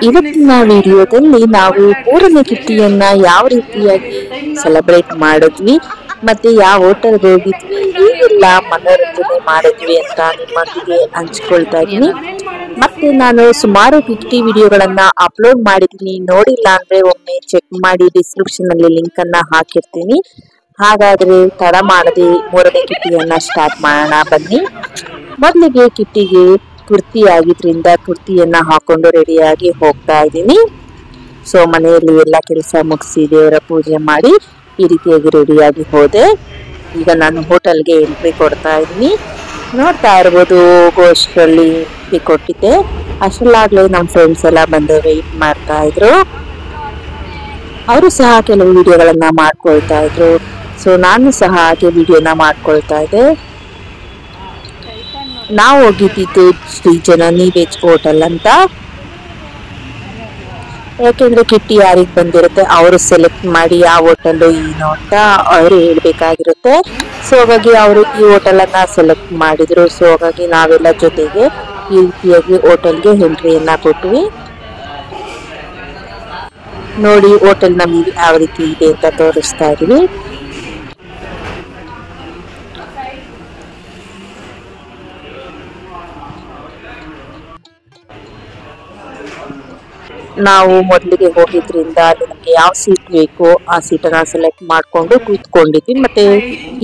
ಇವತ್ತಿನ ವಿಡಿಯೋದಲ್ಲಿ ನಾವು 3ನೇ ಕಿಟ್ಟಿಯನ್ನ ಯಾವ ರೀತಿಯಾಗಿ ಸೆಲೆಬ್ರೇಟ್ ಮಾಡಿದ್ವಿ ಮತ್ತೆ ಯಾವ ಹೋಟೆಲ್ಗೆ ಹೋಗಿದ್ವಿ ಹೇಗೆಲ್ಲ ಮನೋರಂಜನೆ ಮಾಡಿದ್ವಿ ಅಂತ ನಿಮ್ಮೊಂದಿಗೆ ಹಂಚ್ಕೊಳ್ತಾ ಇದ್ದೀನಿ. ಮತ್ತೆ ನಾನು ಸುಮಾರು ಕಿಟ್ಟಿ ವಿಡಿಯೋಗಳನ್ನ ಅಪ್ಲೋಡ್ ಮಾಡಿದ್ದೀನಿ, ನೋಡಿಲ್ಲ ಅಂದ್ರೆ ಒಮ್ಮೆ ಚೆಕ್ ಮಾಡಿ, ಡಿಸ್ಕ್ರಿಪ್ಷನ್ ಅಲ್ಲಿ ಲಿಂಕ್ ಅನ್ನ ಹಾಕಿರ್ತೀನಿ. ಹಾಗಾದ್ರೆ ತಡ ಮಾಡದೆ 3ನೇ ಕಿಟ್ಟಿಯನ್ನ ಸ್ಟಾರ್ಟ್ ಮಾಡೋಣ ಬನ್ನಿ. ಮೊದಲಿಗೆ ಕಿಟ್ಟಿಗೆ ಕುರ್ತಿ ಆಗಿದ್ರಿಂದ ಕುರ್ತಿಯನ್ನ ಹಾಕೊಂಡು ರೆಡಿಯಾಗಿ ಹೋಗ್ತಾ ಇದ್ದೀನಿ. ಸೊ ಮನೆಯಲ್ಲಿ ಎಲ್ಲ ಕೆಲಸ ಮುಗಿಸಿ ದೇವರ ಪೂಜೆ ಮಾಡಿ ಈ ರೀತಿಯಾಗಿ ರೆಡಿಯಾಗಿ ಹೋದೆ. ಈಗ ನಾನು ಹೋಟೆಲ್ಗೆ ಎಂಟ್ರಿ ಕೊಡ್ತಾ ಇದ್ದೀನಿ. ನೋಡ್ತಾ ಇರ್ಬೋದು, ಹೋಗೋಷ್ಟರಲ್ಲಿ ಎಂಟ್ರಿ ಕೊಟ್ಟಿದ್ದೆ. ಅಷ್ಟರಲ್ಲಾಗಲೇ ನಮ್ಮ ಫ್ರೆಂಡ್ಸ್ ಎಲ್ಲ ಬಂದು ವೆಯ್ಟ್ ಮಾಡ್ತಾ ಇದ್ರು. ಅವರು ಸಹ ಕೆಲವು ವಿಡಿಯೋಗಳನ್ನ ಮಾಡ್ಕೊಳ್ತಾ ಇದ್ರು. ಸೊ ನಾನು ಸಹ ಹಾಗೆ ವಿಡಿಯೋನ ಮಾಡ್ಕೊಳ್ತಾ ಇದ್ದೆ. ನಾವು ಹೋಗಿದ್ದು ಶ್ರೀ ಜನನಿ ವೆಜ್ ಹೋಟೆಲ್ ಅಂತ. ಯಾಕೆಂದ್ರೆ ಕಿಟ್ಟಿ ಯಾರಿಗೆ ಬಂದಿರುತ್ತೆ ಅವರು ಸೆಲೆಕ್ಟ್ ಮಾಡಿ ಯಾವ ಹೋಟೆಲ್ ಏನು ಅಂತ ಅವರು ಹೇಳ್ಬೇಕಾಗಿರುತ್ತೆ. ಸೊ ಹಾಗಾಗಿ ಅವರು ಈ ಹೋಟೆಲ್ ಅನ್ನ ಸೆಲೆಕ್ಟ್ ಮಾಡಿದ್ರು. ಸೊ ಹಾಗಾಗಿ ನಾವೆಲ್ಲ ಜೊತೆಗೆ ಈ ರೀತಿಯಾಗಿ ಹೋಟೆಲ್ಗೆ ಎಂಟ್ರಿಯನ್ನ ಕೊಟ್ವಿ. ನೋಡಿ ಹೋಟೆಲ್ ನಮಗೆ ಯಾವ ರೀತಿ ಇದೆ ಅಂತ ತೋರಿಸ್ತಾ ಇದೀವಿ. ನಾವು ಮೊದಲಿಗೆ ಹೋಗಿದ್ರಿಂದ ನಮಗೆ ಯಾವ ಸೀಟ್ ಬೇಕೋ ಆ ಸೀಟನ್ನ ಸೆಲೆಕ್ಟ್ ಮಾಡ್ಕೊಂಡು ಕೂತ್ಕೊಂಡಿದ್ವಿ. ಮತ್ತೆ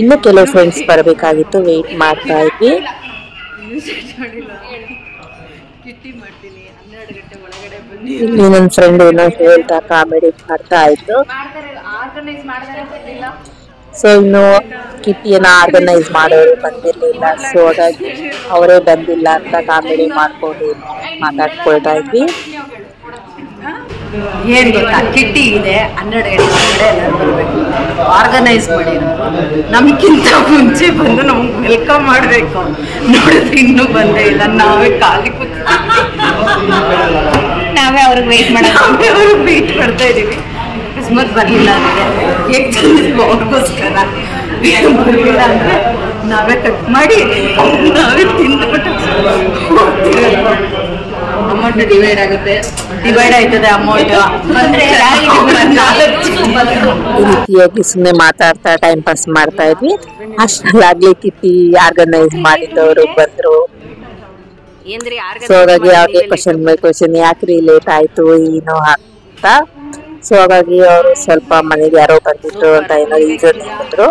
ಇನ್ನು ಕೆಲವು ಫ್ರೆಂಡ್ಸ್ ಬರಬೇಕಾಗಿತ್ತು, ವೆಯ್ಟ್ ಮಾಡ್ತಾ ಇದ್ವಿ. ಇಲ್ಲಿ ನನ್ನ ಫ್ರೆಂಡ್ ಏನೋ ಹೇಳ್ತಾ ಕಾಮಿಡಿ ಮಾಡ್ತಾ ಇತ್ತು. ಸೊ ಇನ್ನು ಕಿಟ್ಟಿಯನ್ನ ಆರ್ಗನೈಸ್ ಮಾಡೋರು ಬಂದಿರ್ಲಿಲ್ಲ. ಸೊ ಹಾಗಾಗಿ ಅವರೇ ಬಂದಿಲ್ಲ ಅಂತ ಕಾಮಿಡಿ ಮಾಡ್ಕೊಂಡು ಮಾತಾಡ್ಕೊಳ್ತಾ ಇದ್ವಿ. ಏನ್ ಗೊತ್ತಾ, ಕಿಟ್ಟಿ ಇದೆ 12 ಗಂಟೆ ಎಲ್ಲರೂ ಬರಬೇಕು, ಆರ್ಗನೈಸ್ ಮಾಡಿರೋರು ನಮಗಿಂತ ಮುಂಚೆ ಬಂದು ನಮ್ಗೆ ವೆಲ್ಕಮ್ ಮಾಡಬೇಕು. ನೋಡಿದ್ರೆ ಇನ್ನೂ ಬಂದೇ ಇಲ್ಲ, ನಾವೇ ಖಾಲಿ ನಾವೇ ಅವ್ರಿಗೆ ವೆಯ್ಟ್ ಮಾಡ್ತಾ ಇದೀವಿ. ಅಕಸ್ಮಾತ್ ಬರಲಿಲ್ಲ ಅಂದರೆ ಹೇಗೆ ತಂದಿದ್ವಿ ಅವ್ರಿಗೋಸ್ಕರ. ಬರಲಿಲ್ಲ ಅಂದರೆ ನಾವೇ ಕಟ್ ಮಾಡಿ ನಾವೇ ತಿಂದ್ಬಿಟ್ಟು ಅಮೌಂಟ್ ಡಿವೈಡ್ ಆಗುತ್ತೆ, ಡಿವೈಡ್ ಆಯ್ತದೆ ಅಮೌಂಟ್. ಈ ರೀತಿಯಾಗಿ ಸುಮ್ಮನೆ ಮಾತಾಡ್ತಾ ಟೈಮ್ ಪಾಸ್ ಮಾಡ್ತಾ ಇದ್ವಿ. ಅಷ್ಟಲ್ಲಾಗ್ಲಿ ಕಿಟ್ಟಿ ಆರ್ಗನೈಸ್ ಮಾಡಿದವರು ಬಂದ್ರು. ಸೊ ಹಾಗಾಗಿ ಅವ್ರಿಗೆ ಕ್ವಶನ್ ಯಾಕ್ರಿ ಲೇಟ್ ಆಯ್ತು ಏನೋ ಅಂತ. ಸೊ ಹಾಗಾಗಿ ಅವರು ಸ್ವಲ್ಪ ಮನೆಗೆ ಯಾರೋ ಬಂದಿದ್ರು ಅಂತ ಏನೋ ರೀಸನ್ ಹೇಳಿದ್ರು.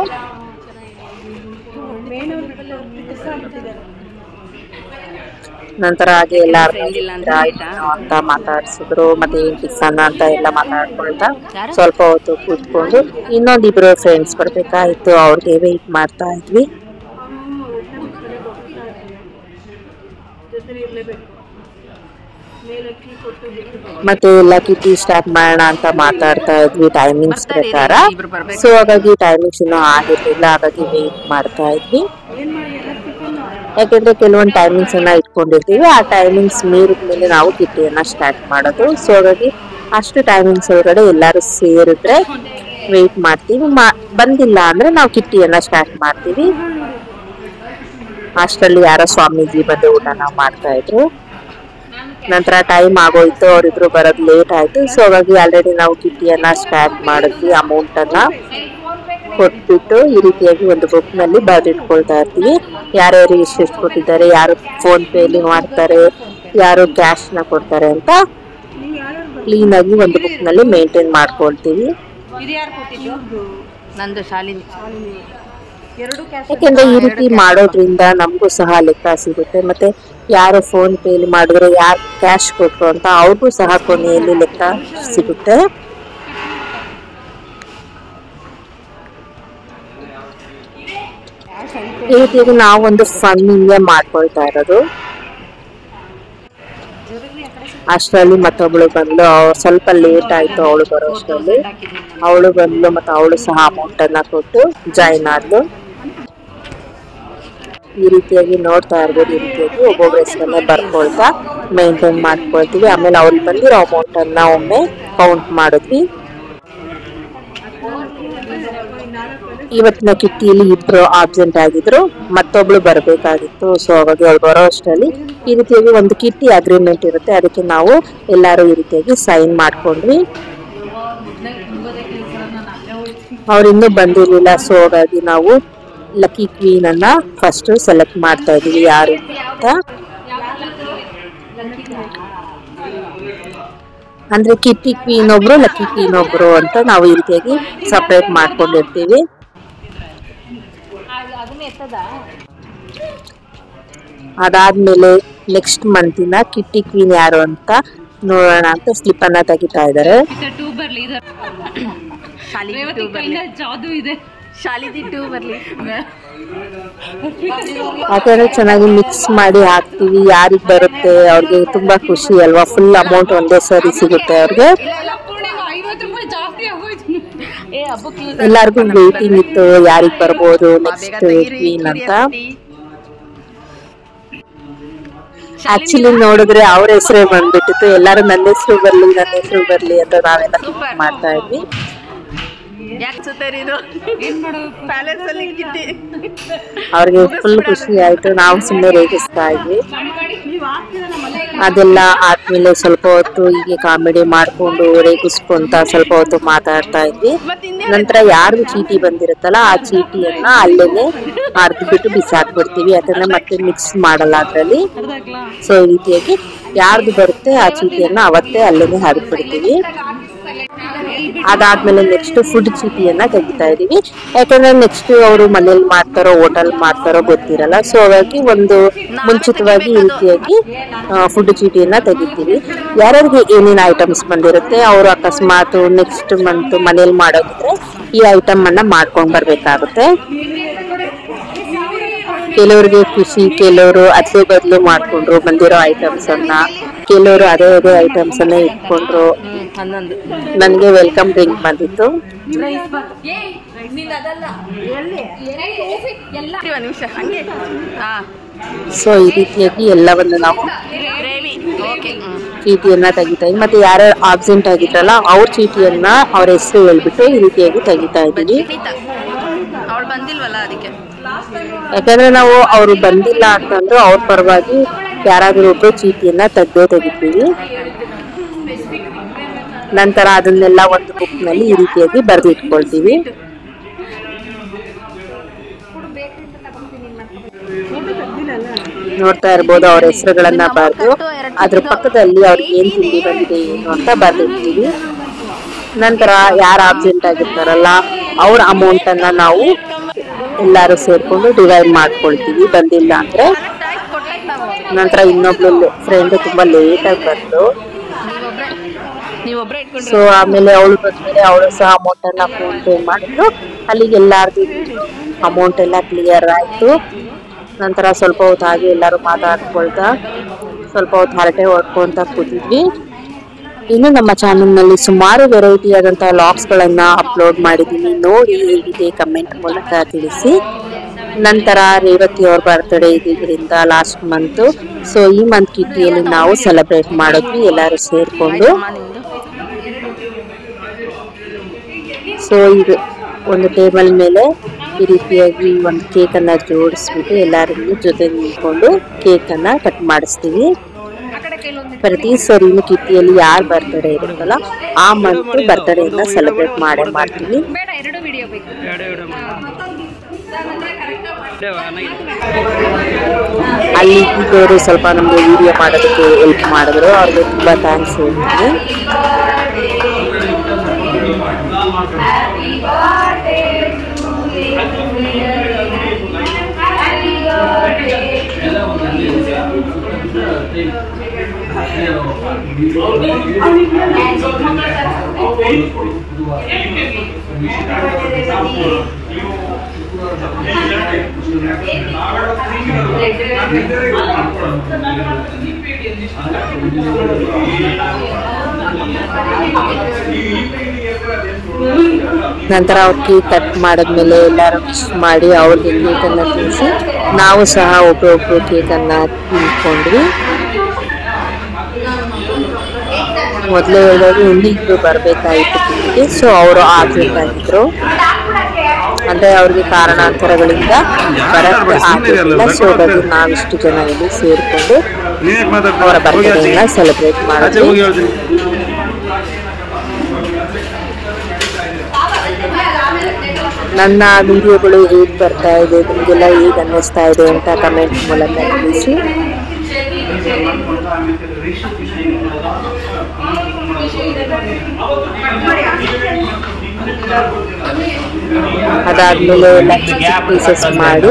ನಂತರ ಹಾಗೆ ಎಲ್ಲ ಅಂತ ಮಾತಾಡ್ಸಿದ್ರು. ಮತ್ತೆ ಏನ್ ಟಿಫನ್ ಅಂತ ಎಲ್ಲ ಮಾತಾಡ್ಕೊಳ್ತಾ ಸ್ವಲ್ಪ ಹೊತ್ತು ಕೂತ್ಕೊಂಡು ಇನ್ನೊಂದಿಬ್ರು ಫ್ರೆಂಡ್ಸ್ ಬರ್ಬೇಕಾಯ್ತು, ಅವ್ರಿಗೆ ವೆಯ್ಟ್ ಮಾಡ್ತಾ ಇದ್ವಿ. ಮತ್ತೆ ಎಲ್ಲ ಕಿಟ್ಟಿ ಸ್ಟಾರ್ಟ್ ಮಾಡೋಣ ಅಂತ ಮಾತಾಡ್ತಾ ಇದ್ವಿ ಟೈಮಿಂಗ್ಸ್ ಪ್ರಕಾರ. ಸೊ ಹಾಗಾಗಿ ಟೈಮಿಂಗ್ಸ್ ಇನ್ನೂ ಆಗಿರ್ಲಿಲ್ಲ, ಹಾಗಾಗಿ ವೆಯ್ಟ್ ಮಾಡ್ತಾ ಇದ್ವಿ. ಯಾಕೆಂದ್ರೆ ಕೆಲವೊಂದು ಟೈಮಿಂಗ್ಸ್ ಅನ್ನ ಇಟ್ಕೊಂಡಿರ್ತೀವಿ, ಆ ಟೈಮಿಂಗ್ಸ್ ಮೀರಿದ್ಮೇಲೆ ನಾವು ಕಿಟ್ಟಿಯನ್ನ ಸ್ಟಾರ್ಟ್ ಮಾಡೋದು. ಸೊ ಹಾಗಾಗಿ ಅಷ್ಟು ಟೈಮಿಂಗ್ಸ್ ಒಳಗಡೆ ಎಲ್ಲರೂ ಸೇರಿದ್ರೆ ವೆಯ್ಟ್ ಮಾಡ್ತೀವಿ. ಬಂದಿಲ್ಲ ಅಂದ್ರೆ ನಾವು ಕಿಟ್ಟಿಯನ್ನ ಸ್ಟಾರ್ಟ್ ಮಾಡ್ತೀವಿ. ಅಷ್ಟರಲ್ಲಿ ಯಾರೋ ಸ್ವಾಮೀಜಿ ಬಂದು ಊಟನ ಮಾಡ್ತಾ ಇದ್ರು. ನಂತರ ಟೈಮ್ ಆಗೋಯ್ತು, ಅವರಿಬ್ರು ಬರೋದು ಲೇಟ್ ಆಯ್ತು. ಸೊ ಹಾಗಾಗಿ ಆಲ್ರೆಡಿ ನಾವು ಕಿಟ್ಟಿಯನ್ನ ಸ್ಟಾರ್ಟ್ ಮಾಡಿದ್ವಿ. ಅಮೌಂಟ್ ಅನ್ನ ಕೊಟ್ಬಿಟ್ಟು ಈ ರೀತಿಯಾಗಿ ಒಂದು ಬುಕ್ ನಲ್ಲಿ ಬರೆದಿಟ್ಕೊಳ್ತಾ ಇರ್ತೀವಿ. ಯಾರ್ಯಾರು ಎಷ್ಟು ಕೊಟ್ಟಿದ್ದಾರೆ, ಯಾರು ಫೋನ್ ಪೇಲಿ ಮಾಡ್ತಾರೆ, ಯಾರು ಕ್ಯಾಶ್ ನ ಕೊಡ್ತಾರೆ ಅಂತ ಕ್ಲೀನ್ ಆಗಿ ಒಂದು ಬುಕ್ ನಲ್ಲಿ ಮೇಂಟೈನ್ ಮಾಡ್ಕೊಳ್ತೀವಿ. ಯಾಕೆಂದ್ರೆ ಈ ರೀತಿ ಮಾಡೋದ್ರಿಂದ ನಮಗೂ ಸಹ ಲೆಕ್ಕ ಸಿಗುತ್ತೆ. ಮತ್ತೆ ಯಾರು ಫೋನ್ ಪೇಲಿ ಮಾಡಿದ್ರು, ಯಾರು ಕ್ಯಾಶ್ ಕೊಟ್ರು ಅಂತ ಅವ್ರಿಗೂ ಸಹ ಕೊನೆಯಲ್ಲಿ ಲೆಕ್ಕ ಸಿಗುತ್ತೆ. ಈ ರೀತಿಯಾಗಿ ನಾವು ಒಂದು ಫನ್ ಹಿಂಗೆ ಮಾಡ್ಕೊಳ್ತಾ ಇರೋದು. ಅಷ್ಟರಲ್ಲಿ ಮತ್ತೊಬ್ಳು ಬಂದ್ಲು, ಸ್ವಲ್ಪ ಲೇಟ್ ಆಯ್ತು ಅವಳು ಬರೋ ಅಷ್ಟರಲ್ಲಿ. ಅವಳು ಬಂದ್ಲು, ಮತ್ತೆ ಅವಳು ಸಹ ಅಮೌಂಟ್ ಅನ್ನ ಕೊಟ್ಟು ಜಾಯಿನ್ ಆದ್ಲು. ಈ ರೀತಿಯಾಗಿ ನೋಡ್ತಾ ಇರ್ಬೋದು. ಈ ರೀತಿಯಾಗಿ ಒಬ್ಬೊಬ್ಬರ ಹೆಸರನ್ನೇ ಬರ್ಕೊಳ್ತಾ ಮೇಂಟೈನ್ ಮಾಡ್ಕೊಳ್ತೀವಿ. ಆಮೇಲೆ ಅವ್ರಿಗೆ ಬಂದಿರೋ ಅಮೌಂಟ್ ಅನ್ನ ಒಮ್ಮೆ ಕೌಂಟ್ ಮಾಡಿದ್ವಿ. ಇವತ್ತಿನ ಕಿಟ್ಟಿಯಲ್ಲಿ ಇಬ್ರು ಆಬ್ಸೆಂಟ್ ಆಗಿದ್ರು, ಮತ್ತೊಬ್ಳು ಬರ್ಬೇಕಾಗಿತ್ತು. ಸೊ ಅವಾಗ ಅವ್ರು ಬರೋ ಅಷ್ಟರಲ್ಲಿ ಈ ರೀತಿಯಾಗಿ ಒಂದು ಕಿಟ್ಟಿ ಅಗ್ರಿಮೆಂಟ್ ಇರುತ್ತೆ, ಅದಕ್ಕೆ ನಾವು ಎಲ್ಲಾರು ಈ ರೀತಿಯಾಗಿ ಸೈನ್ ಮಾಡ್ಕೊಂಡ್ವಿ. ಅವ್ರಿನ್ನೂ ಬಂದಿರ್ಲಿಲ್ಲ. ಸೊ ಹಾಗಾಗಿ ನಾವು ಲಕ್ಕಿ ಕ್ವೀನ್ ಅನ್ನ ಫಸ್ಟ್ ಸೆಲೆಕ್ಟ್ ಮಾಡ್ತಾ ಇದೀವಿ ಯಾರು ಅಂತ. ಅಂದ್ರೆ ಕಿಟ್ಟಿ ಕ್ವೀನ್ ಒಬ್ರು, ಲಕ್ಕಿ ಕ್ವೀನ್ ಒಬ್ರು ಅಂತ ನಾವು ಈ ರೀತಿಯಾಗಿ ಸಪರೇಟ್ ಮಾಡ್ಕೊಂಡಿರ್ತೀವಿ. ಅದಾದ್ಮೇಲೆ ನೆಕ್ಸ್ಟ್ ಮಂತಿನ ಕಿಟ್ಟಿ ಕ್ವೀನ್ ಯಾರು ಅಂತ ನೋಡೋಣ ಅಂತ ಸ್ಲಿಪ್ ಅನ್ನ ತೆಗಿತಾ ಇದಾರೆ. ಯಾಕಂದ್ರೆ ಚೆನ್ನಾಗಿ ಮಿಕ್ಸ್ ಮಾಡಿ ಹಾಕ್ತಿವಿ, ಯಾರಿಗ್ ಬರುತ್ತೆ ಅವ್ರಿಗೆ ತುಂಬಾ ಖುಷಿ ಅಲ್ವಾ, ಫುಲ್ ಅಮೌಂಟ್ ಒಂದೇ ಸರಿ ಸಿಗುತ್ತೆ ಅವ್ರಿಗೆ. ಎಲ್ಲಾರ್ಗು ವೇಟಿಂಗ್ ಇತ್ತು ಯಾರಿಗ್ ಬರ್ಬೋದು ನೆಕ್ಸ್ಟ್ ಕ್ವೀನ್ ಅಂತ. ಆಕ್ಚುಲಿ ನೋಡಿದ್ರೆ ಅವ್ರ ಹೆಸರೇ ಬಂದ್ಬಿಟ್ಟಿತ್ತು, ಎಲ್ಲಾರು ನನ್ನ ಹೆಸರು ಬರ್ಲಿ ಅಂತ ನಾವೆಲ್ಲ ಮಾಡ್ತಾ ಇದ್ವಿ. ಅವ್ರಿಗೆ ಫುಲ್ ಖುಷಿ ಆಯ್ತು, ನಾವು ಸುಮ್ಮನೆ ರೇಗಿಸ್ತಾ ಇದ್ವಿ. ಅದೆಲ್ಲ ಆದ್ಮೇಲೆ ಸ್ವಲ್ಪ ಹೊತ್ತು ಹೀಗೆ ಕಾಮಿಡಿ ಮಾಡ್ಕೊಂಡು ರೇಗಿಸ್ಕೊಂತ ಸ್ವಲ್ಪ ಹೊತ್ತು ಮಾತಾಡ್ತಾ ಇದ್ವಿ. ನಂತರ ಯಾರ್ದು ಚೀಟಿ ಬಂದಿರುತ್ತಲ್ಲ ಆ ಚೀಟಿಯನ್ನ ಅಲ್ಲೇನೆ ಅರ್ದು ಬಿಟ್ಟು ಬಿಸಾಕ್ಬಿಡ್ತೀವಿ, ಯಾಕಂದ್ರೆ ಮತ್ತೆ ಮಿಕ್ಸ್ ಮಾಡಲ್ಲ ಅದ್ರಲ್ಲಿ. ಸೊ ಈ ರೀತಿಯಾಗಿ ಯಾರ್ದು ಬರುತ್ತೆ ಆ ಚೀಟಿಯನ್ನ ಅವತ್ತೇ ಅಲ್ಲೇನೆ ಹರಿದು ಬಿಡ್ತೀವಿ. ಅದಾದ್ಮೇಲೆ ನೆಕ್ಸ್ಟ್ ಫುಡ್ ಚೀಟಿಯನ್ನ ತೆಗಿತಾ ಇದೀವಿ, ಯಾಕಂದ್ರೆ ನೆಕ್ಸ್ಟ್ ಅವರು ಮನೇಲಿ ಮಾಡ್ತಾರೋ ಹೋಟೆಲ್ ಮಾಡ್ತಾರೋ ಗೊತ್ತಿರಲ್ಲ. ಸೊ ಹಾಗಾಗಿ ಒಂದು ಮುಂಚಿತವಾಗಿ ಈ ರೀತಿಯಾಗಿ ಫುಡ್ ಚೀಟಿಯನ್ನ ತೆಗಿತೀವಿ. ಯಾರ್ಯಾರಿಗೆ ಏನೇನ್ ಐಟಮ್ಸ್ ಬಂದಿರುತ್ತೆ ಅವರು ಅಕಸ್ಮಾತ್ ನೆಕ್ಸ್ಟ್ ಮಂತ್ ಮನೇಲಿ ಮಾಡೋದಿದ್ರೆ ಈ ಐಟಮ್ ಅನ್ನ ಮಾಡ್ಕೊಂಡ್ ಬರ್ಬೇಕಾಗುತ್ತೆ. ಕೆಲವ್ರಿಗೆ ಖುಷಿ, ಕೆಲವರು ಅದ್ಲು ಬದ್ಲು ಮಾಡ್ಕೊಂಡ್ರು ಬಂದಿರೋ ಐಟಮ್ಸ್ ಅನ್ನ, ಕೆಲವರು ಅದೇ ಐಟಮ್ಸ್ ಅನ್ನ ಇಟ್ಕೊಂಡ್ರು. ನನ್ಗೆ ವೆಲ್ಕಮ್ ಡ್ರಿಂಕ್ ಬಂದಿತ್ತು. ಸೊ ಈ ರೀತಿಯಾಗಿ ಎಲ್ಲವನ್ನು ನಾವು ಚೀಟಿಯನ್ನ ತೆಗಿತಾ ಇದ್ವಿ. ಮತ್ತೆ ಯಾರ್ಯಾರು ಆಬ್ಸೆಂಟ್ ಆಗಿದ್ರಲ್ಲ ಅವ್ರ ಚೀಟಿಯನ್ನ ಅವ್ರ ಹೆಸರು ಹೇಳ್ಬಿಟ್ಟು ಈ ರೀತಿಯಾಗಿ ತೆಗಿತಾ ಇದ್ದೀವಿ. ಯಾಕಂದ್ರೆ ನಾವು ಅವ್ರು ಬಂದಿಲ್ಲ ಅಂತಂದ್ರೆ ಅವ್ರ ಪರವಾಗಿ ಯಾರಾದ್ರೂ ಒಬ್ರು ಚೀಟಿಯನ್ನ ತೆಗಿತೀವಿ. ನಂತರ ಅದನ್ನೆಲ್ಲ ಒಂದು ಬುಕ್ ನಲ್ಲಿ ಈ ರೀತಿಯಾಗಿ ಬರೆದಿಟ್ಕೊಳ್ತೀವಿ. ನೋಡ್ತಾ ಇರ್ಬೋದು ಅವ್ರ ಹೆಸರುಗಳನ್ನ ಬರೆದು ಅದ್ರ ಪಕ್ಕದಲ್ಲಿ ಅವ್ರಿಗೆ ಏನ್ ತಿಂಡಿ ಬಂದಿದೆ ಏನು ಅಂತ ಬರ್ದಿರ್ತೀವಿ. ನಂತರ ಯಾರು ಆಬ್ಸೆಂಟ್ ಆಗಿರ್ತಾರಲ್ಲ ಅವ್ರ ಅಮೌಂಟ್ ಅನ್ನ ನಾವು ಎಲ್ಲಾರು ಸೇರ್ಕೊಂಡು ಡಿವೈಡ್ ಮಾಡ್ಕೊಳ್ತೀವಿ ಬಂದಿಲ್ಲ ಅಂದ್ರೆ. ನಂತರ ಇನ್ನೊಬ್ಳು ಫ್ರೆಂಡ್ ತುಂಬಾ ಲೇಟ್ ಆಗಿ ಬಂದು, ಸೊ ಆಮೇಲೆ ಅವಳು ಬಂದ್ಮೇಲೆ ಅವಳು ಸಹ ಅಮೌಂಟ್ ಅನ್ನ ಫೋನ್ ಪೇ ಮಾಡಿದ್ರು. ಅಲ್ಲಿಗೆ ಎಲ್ಲಾರ್ದು ಅಮೌಂಟ್ ಎಲ್ಲ ಕ್ಲಿಯರ್ ಆಯ್ತು. ನಂತರ ಸ್ವಲ್ಪ ಹೊತ್ತು ಹಾಗೆ ಎಲ್ಲಾರು ಮಾತಾಡ್ಕೊಳ್ತಾ ಸ್ವಲ್ಪ ಹೊತ್ತು ಹರಟೆ ಹೊಡ್ಕೊಂತ ಕೂತಿದ್ವಿ. ಇನ್ನು ನಮ್ಮ ಚಾನೆಲ್ನಲ್ಲಿ ಸುಮಾರು ವೆರೈಟಿ ಆದಂತಹ ವ್ಲಾಗ್ಸ್ ಗಳನ್ನ ಅಪ್ಲೋಡ್ ಮಾಡಿದ್ದೀನಿ, ನೋಡಿ ಹೇಗಿದೆ ಕಮೆಂಟ್ ಮೂಲಕ ತಿಳಿಸಿ. ನಂತರ ರೇವತಿ ಅವ್ರ ಬರ್ತ್ಡೇ ಇದ್ರಿಂದ ಲಾಸ್ಟ್ ಮಂತ್, ಸೊ ಈ ಮಂತ್ ಕಿಟ್ಟಿಯಲ್ಲಿ ನಾವು ಸೆಲೆಬ್ರೇಟ್ ಮಾಡಿದ್ವಿ ಎಲ್ಲರೂ ಸೇರ್ಕೊಂಡು. ಸೊ ಇದು ಒಂದು ಟೇಬಲ್ ಮೇಲೆ ಈ ರೀತಿಯಾಗಿ ಒಂದು ಕೇಕ್ ಅನ್ನ ಜೋಡಿಸ್ಬಿಟ್ಟು ಎಲ್ಲರಿಗೂ ಜೊತೆ ನಿಂತ್ಕೊಂಡು ಕೇಕ್ ಅನ್ನ ಕಟ್ ಮಾಡಿಸ್ತೀವಿ. ಪ್ರತಿ ಸರಿನು ಕಿಟ್ಟಿಯಲ್ಲಿ ಯಾರು ಬರ್ತ್ಡೇ ಇರುತ್ತಲ್ಲ ಆ ಮಂತ್ ಬರ್ತ್ಡೇನ ಸೆಲೆಬ್ರೇಟ್ ಮಾಡ್ತೀವಿ. ಅಲ್ಲಿ ಇದ್ದವರು ಸ್ವಲ್ಪ ನಮಗೆ ವಿಡಿಯೋ ಮಾಡೋದಕ್ಕೆ ಹೆಲ್ಪ್ ಮಾಡಿದ್ರು, ಅವ್ರಿಗೆ ತುಂಬಾ ಥ್ಯಾಂಕ್ಸ್ ಹೇಳ್ತೀನಿ. ನಂತರ ಅವ್ರ ಕೇಕ್ ಕಟ್ ಮಾಡಿದ್ಮೇಲೆ ಎಲ್ಲರೂ ವಿಶ್ ಮಾಡಿ ಅವ್ರಿಗೆ ಕೇಕನ್ನು ತಿನ್ನಿಸಿ ನಾವು ಸಹ ಒಬ್ಬೊಬ್ರು ಕೇಕನ್ನು ತಿನ್ಕೊಂಡ್ವಿ. ಮೊದಲೇ ಹೇಳೋದು ಇನ್ನಿಬ್ರು ಬರಬೇಕಾಗಿತ್ತು ಟಿವಿಗೆ, ಸೊ ಅವರು ಆಬ್ಸೆಂಟ್ ಆಗಿದ್ರು. ಅಂದ್ರೆ ಅವ್ರಿಗೆ ಕಾರಣಾಂತರಗಳಿಂದ ಬರಕ್ಕೆ ಆಗಿರಲಿಲ್ಲ. ಸೊ ಹಾಗಾಗಿ ನಾವಿಷ್ಟು ಜನ ಇಲ್ಲಿ ಸೇರಿಕೊಂಡು ಅವರ ಬರ್ತ್ಡೇನ ಸೆಲೆಬ್ರೇಟ್ ಮಾಡಿದ್ವಿ. ನನ್ನ ವಿಡಿಯೋಗಳು ಹೇಗೆ ಬರ್ತಾ ಇದೆ, ನಿಮಗೆಲ್ಲ ಹೇಗೆ ಅನ್ನಿಸ್ತಾ ಇದೆ ಅಂತ ಕಮೆಂಟ್ ಮೂಲಕ ತಿಳಿಸಿ. ಅದಾದ್ಮೇಲೆ ಎಲ್ಲ ಪೀಸಸ್ ಮಾಡಿ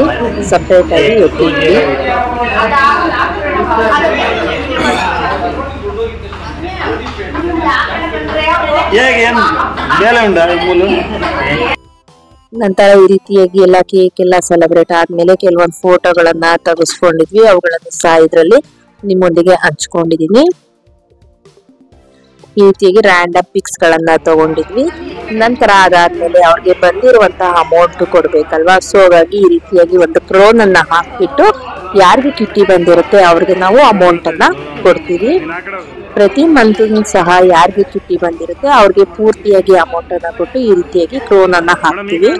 ಸಪ್ರೇಟ್ ಆಗಿ ಎತ್ತಿದ್ವಿ. ನಂತರ ಈ ರೀತಿಯಾಗಿ ಎಲ್ಲ ಕೇಕ್ ಎಲ್ಲ ಸೆಲೆಬ್ರೇಟ್ ಆದ್ಮೇಲೆ ಕೆಲವೊಂದು ಫೋಟೋಗಳನ್ನ ತೆಗೆಸ್ಕೊಂಡಿದ್ವಿ. ಅವುಗಳನ್ನು ಸಹ ಇದರಲ್ಲಿ ನಿಮ್ಮೊಂದಿಗೆ ಹಂಚ್ಕೊಂಡಿದೀನಿ. ಈ ರೀತಿಯಾಗಿ ರ್ಯಾಂಡಮ್ ಪಿಕ್ಸ್ ಗಳನ್ನ ತಗೊಂಡಿದ್ವಿ. ನಂತರ ಅದಾದ್ಮೇಲೆ ಅವ್ರಿಗೆ ಬಂದಿರುವಂತಹ ಅಮೌಂಟ್ ಕೊಡ್ಬೇಕಲ್ವಾ. ಸೊ ಹಾಗಾಗಿ ಈ ರೀತಿಯಾಗಿ ಒಂದು ಕ್ರೋನ್ ಅನ್ನ ಹಾಕ್ಬಿಟ್ಟು ಯಾರಿಗೆ ಕಿಟ್ಟಿ ಬಂದಿರುತ್ತೆ ಅವ್ರಿಗೆ ನಾವು ಅಮೌಂಟ್ ಅನ್ನ ಕೊಡ್ತೀವಿ. ಪ್ರತಿ ಮಂತ್ ಸಹ ಯಾರಿಗೆ ಕಿಟ್ಟಿ ಬಂದಿರುತ್ತೆ ಅವ್ರಿಗೆ ಪೂರ್ತಿಯಾಗಿ ಅಮೌಂಟ್ ಅನ್ನ ಕೊಟ್ಟು ಈ ರೀತಿಯಾಗಿ ಕ್ರೋನ್ ಅನ್ನ ಹಾಕ್ತೀವಿ.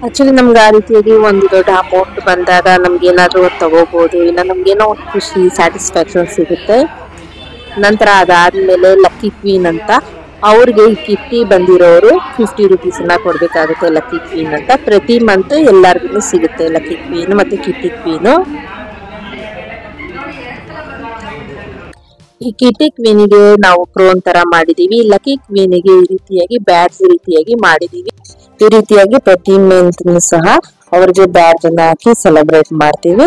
ಆಕ್ಚುಲಿ ನಮ್ಗೆ ಆ ರೀತಿಯಾಗಿ ಒಂದು ದೊಡ್ಡ ಅಮೌಂಟ್ ಬಂದಾಗ ನಮ್ಗೆ ಏನಾದ್ರೂ ತಗೋಬಹುದು, ಇಲ್ಲ ನಮ್ಗೇನೋ ಒಂದು ಖುಷಿ ಸ್ಯಾಟಿಸ್ಫ್ಯಾಕ್ಷನ್ ಸಿಗುತ್ತೆ. ನಂತರ ಅದಾದ್ಮೇಲೆ ಲಕ್ಕಿ ಕ್ವೀನ್ ಅಂತ ಅವ್ರಿಗೆ ಈ ಕಿಟ್ಟಿ ಬಂದಿರೋರು 50 ರೂಪೀಸ್ ಕೊಡ್ಬೇಕಾಗುತ್ತೆ. ಲಕ್ಕಿ ಕ್ವೀನ್ ಅಂತ ಪ್ರತಿ ಮಂತ್ ಎಲ್ಲರಿಗೂ ಸಿಗುತ್ತೆ ಲಕ್ಕಿ ಕ್ವೀನ್ ಮತ್ತೆ ಕಿಟ್ಟಿ ಕ್ವೀನು. ಈ ಕಿಟ್ಟಿ ಕ್ವೀನಿಗೆ ನಾವು ಕ್ರೋನ್ ತರ ಮಾಡಿದೀವಿ. ಲಕ್ಕಿ ಕ್ವೀನಿಗೆ ಈ ರೀತಿಯಾಗಿ ಬ್ಯಾಡ್ಜ್ ರೀತಿಯಾಗಿ ಮಾಡಿದೀವಿ. ಈ ರೀತಿಯಾಗಿ ಪ್ರತಿ ಮಂತ್ ಸಹ ಅವ್ರಿಗೆ ಬ್ಯಾಡ್ಜ್ ಅನ್ನ ಹಾಕಿ ಸೆಲೆಬ್ರೇಟ್ ಮಾಡ್ತೀವಿ.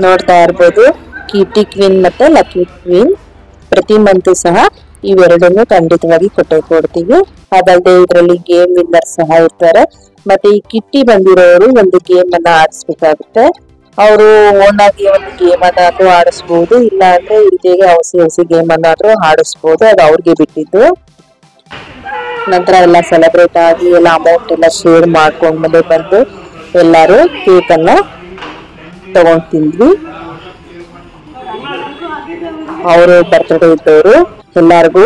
ನೋಡ್ತಾ ಇರ್ಬೋದು ಕಿಟ್ಟಿ ಕ್ವೀನ್ ಮತ್ತೆ ಲಕ್ಕಿ ಕ್ವೀನ್ ಪ್ರತಿ ಮಂತ್ ಸಹ ಇವೆರಡನ್ನು ಖಂಡಿತವಾಗಿ ಕೊಡ್ತೀವಿ. ಅದಲ್ಲದೆ ಇದರಲ್ಲಿ ಗೇಮ್ ವಿನ್ನರ್ ಸಹ ಇರ್ತಾರೆ. ಮತ್ತೆ ಈ ಕಿಟ್ಟಿ ಬಂದಿರೋರು ಒಂದು ಗೇಮ್ ಅನ್ನ ಆಡಿಸ್ಬೇಕಾಗುತ್ತೆ. ಅವರು ಓನ್ ಆಗಿ ಒಂದು ಗೇಮ್ ಅನ್ನಾದ್ರೂ ಆಡಿಸ್ಬಹುದು, ಇಲ್ಲ ಅಂದ್ರೆ ಈ ರೀತಿಯಾಗಿ ಹೊಸ ಗೇಮ್ ಅನ್ನಾದ್ರೂ ಆಡಿಸ್ಬಹುದು. ಅದು ಅವ್ರಿಗೆ ಬಿಟ್ಟಿದ್ದು. ನಂತರ ಎಲ್ಲ ಸೆಲೆಬ್ರೇಟ್ ಆಗಿ ಎಲ್ಲ ಅಮೌಂಟ್ ಎಲ್ಲ ಶೇರ್ ಮಾಡ್ಕೊಂಡ್ಮೇಲೆ ಬಂದು ಎಲ್ಲಾರು ಕೇಕ್ ಅನ್ನ ತಗೊಂಡ್ ತಿಂದ್ವಿ. ಅವರು ಬರ್ತ್ಡೇ ಇದ್ದವರು ಎಲ್ಲಾರ್ಗು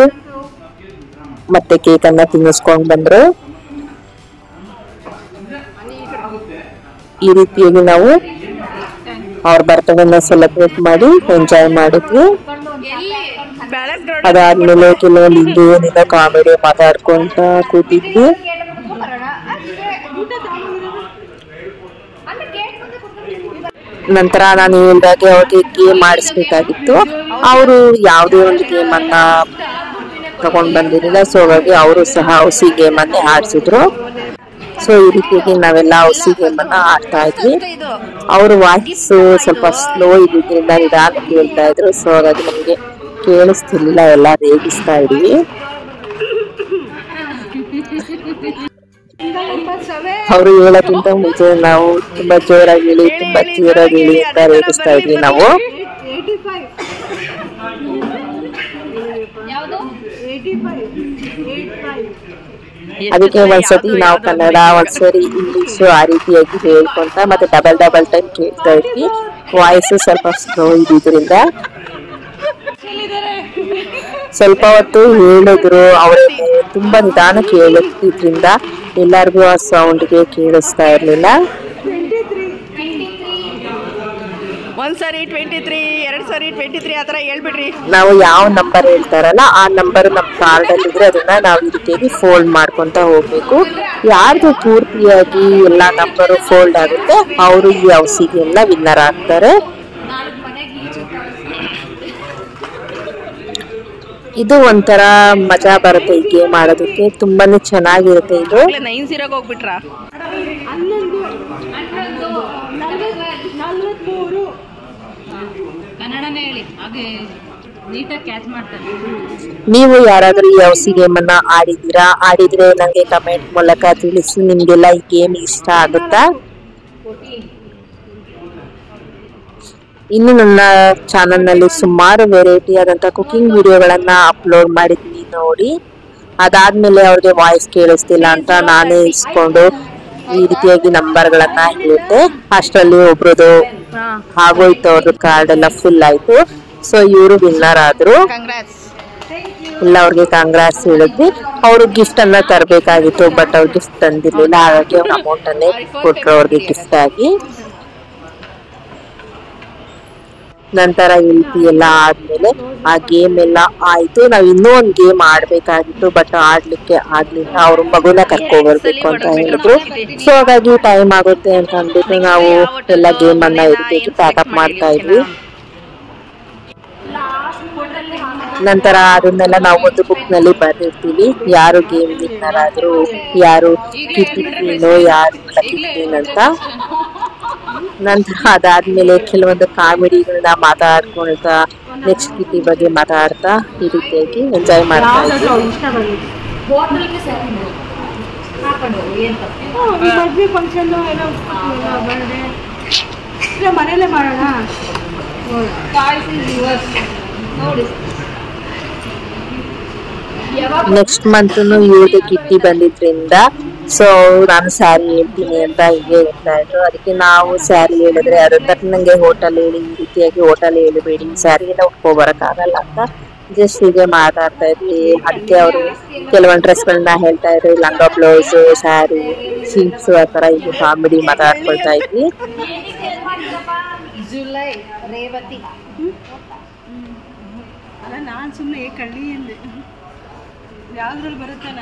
ಮತ್ತೆ ಕೇಕ್ ಅನ್ನ ತಿನ್ನಿಸ್ಕೊಂಡ್ ಬಂದ್ರು. ಈ ರೀತಿಯಾಗಿ ನಾವು ಅವ್ರ ಬರ್ತ್ಡೇನ ಸೆಲೆಬ್ರೇಟ್ ಮಾಡಿ ಎಂಜಾಯ್ ಮಾಡಿದ್ವಿ. ಅದಾದ್ಮೇಲೆ ಕೆಲವೊಂದು ಹಿಂಗೆ ಏನಿಲ್ಲ ಕಾಮಿಡಿ ಮಾತಾಡ್ಕೊಂತ ಕೂತಿದ್ವಿ. ನಂತರ ನಾನು ಹೇಳಿದಾಗೆ ಅವ್ರಿಗೆ ಗೇಮ್ ಮಾಡಿಸ್ಬೇಕಾಗಿತ್ತು. ಅವರು ಯಾವುದೇ ಒಂದು ಗೇಮ್ ಅನ್ನ ತಗೊಂಡ್ ಬಂದಿರಲಿಲ್ಲ. ಸೊ ಹಾಗಾಗಿ ಅವರು ಸಹ ಔಸಿ ಗೇಮ್ ಅನ್ನೇ ಆಡ್ಸಿದ್ರು. ಸೊ ಈ ರೀತಿಯಾಗಿ ನಾವೆಲ್ಲ ಔಸಿ ಗೇಮ್ ಅನ್ನ ಆಡ್ತಾ ಇದ್ವಿ. ಅವ್ರ ವಾಯ್ಸ್ ಸ್ವಲ್ಪ ಸ್ಲೋ ಇದ್ದಿದ್ರಿಂದ ನಿಧಾನಕ್ಕೆ ಹೇಳ್ತಾ ಇದ್ರು. ಸೊ ಹಾಗಾಗಿ ನಮ್ಗೆ ಕೇಳಿಸ್ತಿರ್ಲಿಲ್ಲ, ಎಲ್ಲ ರೇಗಿಸ್ತಾ ಇದೀವಿ. ಅವರು ಹೇಳೋಕ್ಕಿಂತ ಮುಂಚೆ ನಾವು ತುಂಬಾ ಜೋರಾಗಿ ಹೇಳಿ ಅಂತ ರೇಗಿಸ್ತಾ ಇದ್ವಿ ನಾವು. ಅದಕ್ಕೆ ಒಂದ್ಸತಿ ನಾವು ಕನ್ನಡ, ಒಂದ್ಸರಿ ಇಂಗ್ಲಿಷ್ ಆ ರೀತಿಯಾಗಿ ಹೇಳ್ಕೊಂತ ಮತ್ತೆ ಡಬಲ್ ಟೈಮ್ ಕೇಳ್ತಾ ಇದ್ವಿ. ವಾಯ್ಸ್ ಸ್ವಲ್ಪ ಸ್ಲೋ ಇದ್ದಿದ್ರಿಂದ ಸ್ವಲ್ಪ ಹೊತ್ತು ಹೇಳಿದ್ರು. ಅವರೇ ತುಂಬಾ ನಿಧಾನಕ್ಕೆ ಹೇಳುತ್ತಿದ್ರಿಂದ ಎಲ್ಲರಿಗೂ ಆ ಸೌಂಡ್ಗೆ ಕೇಳಿಸ್ತಾ ಇರ್ಲಿಲ್ಲ. ಒಂದ್ಸರಿ 23, 2 ಸರಿ 23 ಆತರ ಹೇಳ್ಬಿಡ್ರಿ. ನಾವು ಯಾವ ನಂಬರ್ ಹೇಳ್ತಾರಲ್ಲ ಆ ನಂಬರ್ ನಮ್ ಕಾರ್ಡ್ ಅಲ್ಲಿ ಇದ್ರೆ ಅದನ್ನ ನಾವು ಈ ರೀತಿಯಾಗಿ ಫೋಲ್ಡ್ ಮಾಡ್ಕೊಂತ ಹೋಗ್ಬೇಕು. ಯಾರ್ದು ಪೂರ್ತಿಯಾಗಿ ಎಲ್ಲಾ ನಂಬರ್ ಫೋಲ್ಡ್ ಆಗುತ್ತೆ ಅವರು ಈ ಔಸಿಗೆ ಎಲ್ಲ ವಿನ್ನರ್ ಆಗ್ತಾರೆ. ಇದು ಒಂಥರ ಮಜಾ ಬರುತ್ತೆ ಈ ಗೇಮ್ ಆಡೋದಕ್ಕೆ, ತುಂಬಾನೇ ಚೆನ್ನಾಗಿರುತ್ತೆ. ಇದು 9-0 ಹೋಗ್ಬಿಟ್ರಾ? ಕನ್ನಡನೇ ಹೇಳಿ, ಹಾಗೆ ನೀಟಾಗಿ ಕ್ಯಾಚ್ ಮಾಡ್ತಾರೆ. ನೀವು ಯಾರಾದ್ರೂ ಈ ಔಸಿ ಗೇಮ್ ಅನ್ನ ಆಡಿದ್ದೀರಾ? ಆಡಿದ್ರೆ ನಂಗೆ ಕಮೆಂಟ್ ಮೂಲಕ ತಿಳಿಸಿ. ನಿಮ್ಗೆಲ್ಲ ಈ ಗೇಮ್ ಇಷ್ಟ ಆಗುತ್ತಾ? ಇನ್ನು ನನ್ನ ಚಾನಲ್ ನಲ್ಲಿ ಸುಮಾರು ವೆರೈಟಿ ಆದಂತ ಕುಕಿಂಗ್ ವಿಡಿಯೋಗಳನ್ನ ಅಪ್ಲೋಡ್ ಮಾಡಿದ್ವಿ ನೋಡಿ. ಅದಾದ್ಮೇಲೆ ಅವ್ರಿಗೆ ವಾಯ್ಸ್ ಕೇಳಿಸ್ತಿಲ್ಲ ಅಂತ ನಾನೇ ಇಸ್ಕೊಂಡು ಈ ರೀತಿಯಾಗಿ ನಂಬರ್ಗಳನ್ನ ಹೇಳಿದ್ದೆ. ಅಷ್ಟರಲ್ಲಿ ಒಬ್ರದು ಆಗೋಯ್ತು, ಅವ್ರದ್ದು ಕಾರ್ಡ್ ಎಲ್ಲ ಫುಲ್ ಆಯ್ತು. ಸೊ ಇವರು ವಿನ್ನರ್ ಆದ್ರು. ಎಲ್ಲ ಅವ್ರಿಗೆ ಕಾಂಗ್ರಾಟ್ಸ್ ಹೇಳಿದ್ವಿ. ಅವರು ಗಿಫ್ಟ್ ಅನ್ನ ತರಬೇಕಾಗಿತ್ತು, ಬಟ್ ಅವ್ರು ಗಿಫ್ಟ್ ತಂದಿರ್ಲಿಲ್ಲ. ಹಾಗಾಗಿ ಅವ್ರ ಅಮೌಂಟ್ ಅನ್ನೇ ಕೊಟ್ರು ಅವ್ರಿಗೆ ಗಿಫ್ಟ್ ಆಗಿ. ನಂತರ ಈ ರೀತಿ ಎಲ್ಲ ಆದ್ಮೇಲೆ ಆ ಗೇಮ್ ಎಲ್ಲ ಆಯ್ತು. ನಾವ್ ಇನ್ನೂ ಒಂದ್ ಗೇಮ್ ಆಡ್ಬೇಕಾಗಿತ್ತು, ಬಟ್ ಆಡ್ಲಿಕ್ಕೆ ಆಗ್ಲಿಲ್ಲ. ಅವ್ರ ಮಗುನ ಕರ್ಕೊಂಡ್ ಬರ್ಬೇಕು ಅಂತ ಹೇಳಿದ್ರು. ಸೊ ಹಾಗಾಗಿ ಟೈಮ್ ಆಗುತ್ತೆ ಅಂತ ಅಂದ್ಬಿಟ್ಟು ನಾವು ಎಲ್ಲ ಗೇಮ್ ಅನ್ನ ಇರ್ಬೇಕು ಪ್ಯಾಕಪ್ ಮಾಡ್ತಾ ಇದ್ವಿ. ನಂತರ ಅದನ್ನೆಲ್ಲ ನಾವು ಒಂದು ಬುಕ್ ನಲ್ಲಿ ಬರ್ದಿರ್ತೀವಿ, ಯಾರು ಗೇಮ್ ವಿನ್ನರ್ ಆದ್ರು, ಯಾರು ಕಿಟ್ಟಿನೋ, ಯಾರು ಲಕ್ಕಿನ್ ಅಂತ. ನಂತರ ಅದಾದ್ಮೇಲೆ ಕೆಲವೊಂದು ಕಾಮಿಡಿಗಳನ್ನ ಮಾತಾಡ್ಕೊಳ್ತಾ ನೆಕ್ಸ್ಟ್ ಕಿಟಿ ಬಗ್ಗೆ ಮಾತಾಡ್ತಾ ಈ ರೀತಿಯಾಗಿ ಎಂಜಾಯ್ ಮಾಡ್ತಾ ಇದ್ವಿ. ಮನೇಲೆ ಮಾಡೋಣ. ನೆಕ್ಸ್ಟ್ ಮಂತ್ ಇವ್ರದ್ದು ಕಿಟ್ಟಿ ಬಂದಿದ್ರಿಂದ ಸೊ ನಾನು ಸ್ಯಾರಿ ಹೇಳ್ತೀನಿ ಅಂತ ಹೀಗೆ ಹೇಳ್ತಾ ಇದ್ರು. ಅದಕ್ಕೆ ನಾವು ಸ್ಯಾರಿ ಹೇಳಿದ್ರೆ ಅದ್ರ ನಂಗೆ ಹೋಟೆಲ್ ಹೇಳಿ, ಈ ರೀತಿಯಾಗಿ ಹೋಟೆಲ್ ಹೇಳಿಬೇಡಿ, ಸ್ಯಾರಿ ಎಲ್ಲ ಉಟ್ಕೊ ಬರಕ್ಕಾಗಲ್ಲ ಅಂತ ಜಸ್ಟ್ ಹೀಗೆ ಮಾತಾಡ್ತಾ ಇದ್ವಿ. ಅದಕ್ಕೆ ಅವರು ಕೆಲವೊಂದು ಡ್ರೆಸ್ಗಳನ್ನ ಹೇಳ್ತಾ ಇದ್ರು, ಲಂಗ ಬ್ಲೌಸ್, ಸ್ಯಾರಿ, ಸೀಟ್ಸ್, ಆ ತರ ಹೀಗೆ ಕಾಮಿಡಿ ಮಾತಾಡ್ಕೊಳ್ತಾ ಇದ್ವಿ. ನಾನ್ ಸುಮ್ಮನೆ ಕಳ್ಳಿ ಎಂದೆ ಯಾವ್ದ್ರಲ್ಲಿ ಬರುತ್ತಲ್ಲ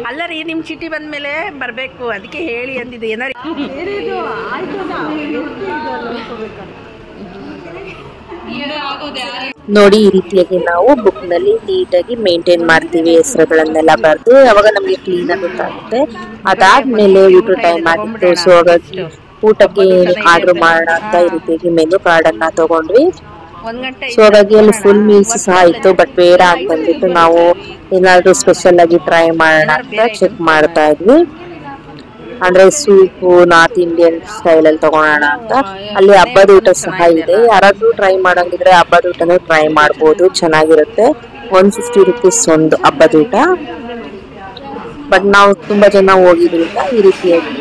ಅಲ್ಲ ರೀ, ನಿಮ್ ಚೀಟಿ ಬಂದ್ಮೇಲೆ ಬರ್ಬೇಕು, ಅದಕ್ಕೆ ಹೇಳಿ ಅಂದಿದ್ದು. ಏನಾರು ನೋಡಿ ಈ ರೀತಿಯಾಗಿ ನಾವು ಬುಕ್ ನಲ್ಲಿ ನೀಟಾಗಿ ಮೇಂಟೈನ್ ಮಾಡ್ತೀವಿ, ಹೆಸರುಗಳನ್ನೆಲ್ಲ ಬರ್ದು. ಅವಾಗ ನಮ್ಗೆ ಕ್ಲೀನ್ ಆಗಿ ಗೊತ್ತಾಗುತ್ತೆ. ಅದಾದ್ಮೇಲೆ ಊಟ ಟೈಮ್ ಆಗಿತ್ತು. ಸೊ ಹಾಗಾಗಿ ಊಟಕ್ಕೆ ಆರ್ಡರ್ ಮಾಡೋಣ ಅಂತ ಈ ರೀತಿಯಾಗಿ ಮೆನು ಕಾರ್ಡ್ ಅನ್ನ ತಗೊಂಡ್ವಿ. ಸೊ ಹಾಗಾಗಿ ಅಲ್ಲಿ ಫುಲ್ ಮೀಲ್ಸ್ ಸಹ ಇತ್ತು, ಬಟ್ ಬೇಡ ಅಂತಂದ್ಬಿಟ್ಟು ನಾವು ಏನಾದ್ರು ಸ್ಪೆಷಲ್ ಆಗಿ ಟ್ರೈ ಮಾಡೋಣ ಅಂತ ಚೆಕ್ ಮಾಡ್ತಾ ಇದ್ವಿ. ಅಂದ್ರೆ ಸೂಪು ನಾರ್ತ್ ಇಂಡಿಯನ್ ಸ್ಟೈಲ್ ಅಲ್ಲಿ ತಗೊಳೋಣ ಅಂತ. ಅಲ್ಲಿ ಹಬ್ಬದ ಊಟ ಸಹ ಇದೆ, ಯಾರಾದ್ರೂ ಟ್ರೈ ಮಾಡಂಗಿದ್ರೆ ಹಬ್ಬದ ಊಟನೂ ಟ್ರೈ ಮಾಡ್ಬೋದು, ಚೆನ್ನಾಗಿರುತ್ತೆ. 150 ರೂಪೀಸ್ ಒಂದು ಹಬ್ಬದ ಊಟ. ಬಟ್ ನಾವು ತುಂಬಾ ಜನ ಹೋಗಿದ್ರಿಂದ ಈ ರೀತಿಯಾಗಿ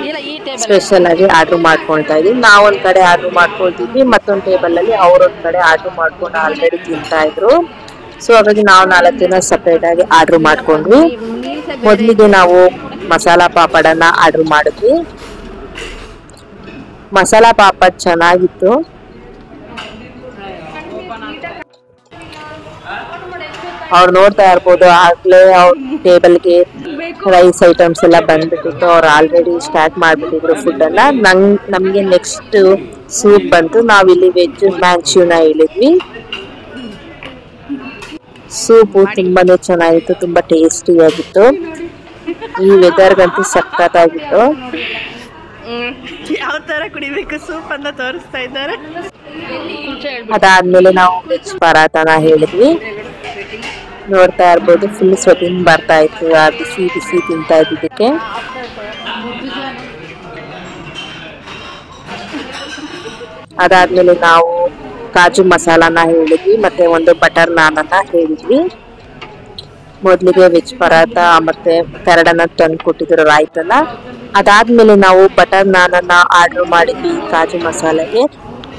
ಸ್ಪೆಷಲ್ ಆಗಿ ಆರ್ಡರ್ ಮಾಡ್ಕೊಳ್ತಾ ಇದ್ವಿ. ನಾವೊಂದ್ ಕಡೆ ಆರ್ಡರ್ ಮಾಡ್ಕೊಳ್ತಿದ್ವಿ, ಮತ್ತೊಂದ್ ಟೇಬಲ್ ಅಲ್ಲಿ ಅವ್ರೊಂದ್ ಕಡೆ ಆರ್ಡರ್ ಮಾಡ್ಕೊಂಡು ಆಲ್ರೆಡಿ ತಿಂತಾ ಇದ್ರು. ಸೊ ಹಾಗಾಗಿ ನಾವು 4 ಜನ ಸಪರೇಟ್ ಆಗಿ ಆರ್ಡರ್ ಮಾಡ್ಕೊಂಡ್ವಿ. ಮೊದಲಿಗೆ ನಾವು ಮಸಾಲಾ ಪಾಪಡನ್ನ ಆರ್ಡರ್ ಮಾಡಿದ್ವಿ. ಮಸಾಲಾ ಪಾಪಡ್ ಚೆನ್ನಾಗಿತ್ತು. ಅವ್ರು ನೋಡ್ತಾ ಇರ್ಬೋದು, ಆಗ್ಲೇ ಅವ್ರ ಟೇಬಲ್ಗೆ ರೈಸ್ ಐಟಮ್ಸ್ ಎಲ್ಲ ಬಂದ್ಬಿಟ್ಟಿತ್ತು. ಅವ್ರು ಆಲ್ರೆಡಿ ಸ್ಟಾರ್ಟ್ ಮಾಡ್ಬಿಟ್ಟಿದ್ರು ಫುಡ್ ಅನ್ನ. ನಮ್ಗೆ ನೆಕ್ಸ್ಟ್ ಸೂಪ್ ಬಂತು. ನಾವಿಲ್ಲಿ ವೆಜ್ ಮ್ಯಾಂಚೂನ ಹೇಳಿದ್ವಿ. ಸೂಪು ತುಂಬಾನೇ ಚೆನ್ನಾಗಿತ್ತು, ತುಂಬಾ ಟೇಸ್ಟಿ ಆಗಿತ್ತು. ಈ ವೆದರ್ಗಂತೂ ಸಖತ್ತಾಗಿತ್ತು. ಯಾವ ತರ ಕುಡಿಬೇಕು ಸೂಪ್ ಅಂತ ತೋರಿಸ್ತಾ ಇದ್ದಾರೆ. ಅದಾದ್ಮೇಲೆ ನಾವು ವೆಜ್ ಪರಾತನ ಹೇಳಿದ್ವಿ. ನೋಡ್ತಾ ಇರ್ಬೋದು, ಫುಲ್ ಸ್ವೆಟಿಂಗ್ ಬರ್ತಾ ಇತ್ತು ಆ ಬಿಸಿ ಬಿಸಿ ತಿಂತಾ ಇದ್ದಕ್ಕೆ. ಅದಾದ್ಮೇಲೆ ನಾವು ಕಾಜು ಮಸಾಲಾನ ಹೇಳಿದ್ವಿ, ಮತ್ತೆ ಒಂದು ಬಟರ್ ನಾನನ್ನ ಹೇಳಿದ್ವಿ. ಮೊದಲಿಗೆ ವೆಜ್ ಪರಾತ ಮತ್ತೆ ಕರಡನ್ನ ತಂದು ಕೊಟ್ಟಿದ್ರು ರಾಯ್ತನ. ಅದಾದ್ಮೇಲೆ ನಾವು ಬಟರ್ ನಾನನ್ನ ಆರ್ಡರ್ ಮಾಡಿದ್ವಿ ಕಾಜು ಮಸಾಲೆಗೆ.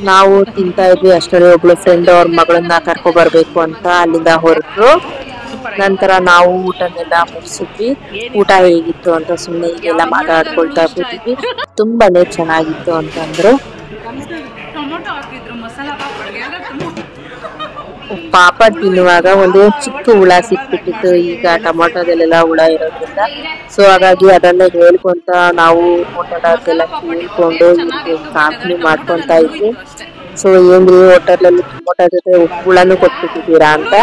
ನಾವು ತಿಂತಾ ಇದ್ವಿ ಅಷ್ಟರಲ್ಲಿ ಒಬ್ಳು ಫ್ರೆಂಡ್ ಅವ್ರ ಮಗಳನ್ನ ಕರ್ಕೊ ಬರ್ಬೇಕು ಅಂತ ಅಲ್ಲಿಂದ ಹೊರಟ್ರು. ನಂತರ ನಾವು ಊಟನೆಲ್ಲ ಮುಗಿಸಿದ್ವಿ. ಊಟ ಹೇಗಿತ್ತು ಅಂತ ಸುಮ್ಮನೆ ಈಗೆಲ್ಲ ಮಾತಾಡ್ಕೊಳ್ತಾ ಕೂತಿದ್ವಿ. ತುಂಬಾನೇ ಚೆನ್ನಾಗಿತ್ತು ಅಂತಂದ್ರು. ಪಾಪಡ್ ತಿನ್ನುವಾಗ ಒಂದು ಚಿಕ್ಕ ಹುಳ ಸಿಕ್ಬಿಟ್ಟಿತ್ತು. ಈಗ ಟೊಮೊಟೊದಲ್ಲೆಲ್ಲ ಹುಳ ಇರೋದ್ರಿಂದ ಸೊ ಹಾಗಾಗಿ ಅದನ್ನ ಹೇಳ್ಕೊಂತ ನಾವು ಹೋಟೆಲ್ಗೆಲ್ಲ ಕೇಳ್ಕೊಂಡು ಕಾಂಪ್ನಿ ಮಾಡ್ಕೊಂತ ಇದ್ವಿ. ಸೊ ಏನ್ರಿ ಹೋಟೆಲಲ್ಲಿ ಟೊಮೊಟೊ ಜೊತೆ ಹುಳನು ಕೊಟ್ಬಿಟ್ಟಿದ್ದೀರಾ ಅಂತ.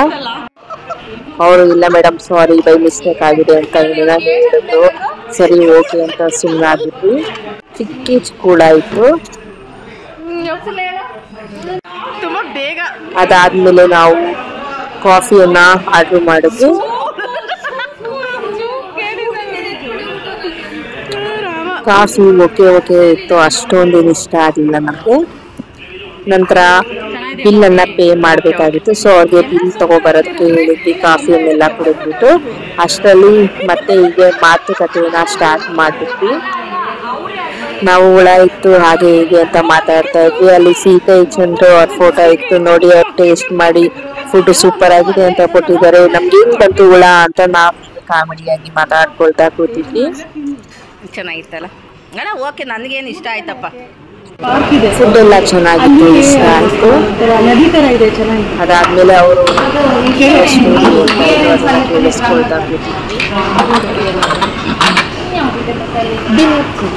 ಅವರು ಇಲ್ಲ ಮೇಡಮ್ ಸಾರಿ ಬೈ ಮಿಸ್ಟೇಕ್ ಆಗಿದೆ ಅಂತ ಏನೇನ ಹೇಳಿದ್ರು. ಸರಿ ಓಕೆ ಅಂತ ಸುಮ್ಮನಾಗಿದ್ವಿ. ಚಿಕ್ಕ ಹುಳ ಇತ್ತು. ತುಂಬಾ ಬೇಗ ಅದಾದ್ಮೇಲೆ ನಾವು ಕಾಫಿಯನ್ನ ಆರ್ಡರ್ ಮಾಡಿದ್ವಿ. ಕಾಫಿ ಓಕೆ ಇತ್ತು, ಅಷ್ಟೊಂದೇನು ಇಷ್ಟ ಆಗಲಿಲ್ಲ ನಮಗೆ. ನಂತರ ಬಿಲ್ ಅನ್ನ ಪೇ ಮಾಡಬೇಕಾಗಿತ್ತು. ಸೊ ಅವ್ರಿಗೆ ಬಿಲ್ ತಗೊಬರೋದಕ್ಕೆ ಹೇಳಿದ್ವಿ. ಕಾಫಿಯನ್ನೆಲ್ಲ ಕುಡಿದ್ಬಿಟ್ಟು ಅಷ್ಟರಲ್ಲಿ ಮತ್ತೆ ಹೀಗೆ ಮಾತುಕತೆಯನ್ನ ಸ್ಟಾರ್ಟ್ ಮಾಡಿದ್ವಿ. ನಾವು ಹುಳ ಇತ್ತು ಹಾಗೆ ಹೀಗೆ ಅಂತ ಮಾತಾಡ್ತಾ ಇದ್ವಿ. ಅಲ್ಲಿ ಸೀತೆ ಚಂದ್ರು ಅವ್ರ ಫೋಟೋ ಇತ್ತು, ನೋಡಿ ಅವ್ರು ಟೇಸ್ಟ್ ಮಾಡಿ ಫುಡ್ ಸೂಪರ್ ಆಗಿದೆ ಅಂತ ಕೊಟ್ಟಿದ್ದಾರೆ. ನಮ್ಗೆ ಏನ್ ಬಂತು ಹುಳ ಅಂತ ನಾವು ಕಾಮಿಡಿಯಾಗಿ ಮಾತಾಡ್ಕೊಳ್ತಾ ಕೂತಿದ್ವಿ. ಚೆನ್ನಾಗಿತ್ತಲ್ಲ ಅಣ್ಣ. ಓಕೆ, ನನಗೇನು ಇಷ್ಟ ಆಯ್ತಪ್ಪ. ಫುಡ್ ಎಲ್ಲ ಚೆನ್ನಾಗಿತ್ತು, ಇಷ್ಟ ಆಯ್ತು. ಅದಾದ್ಮೇಲೆ ಅವರು ಕೇಳಿಸ್ಕೊಳ್ತಾ ಕೂತಿದ್ವಿ.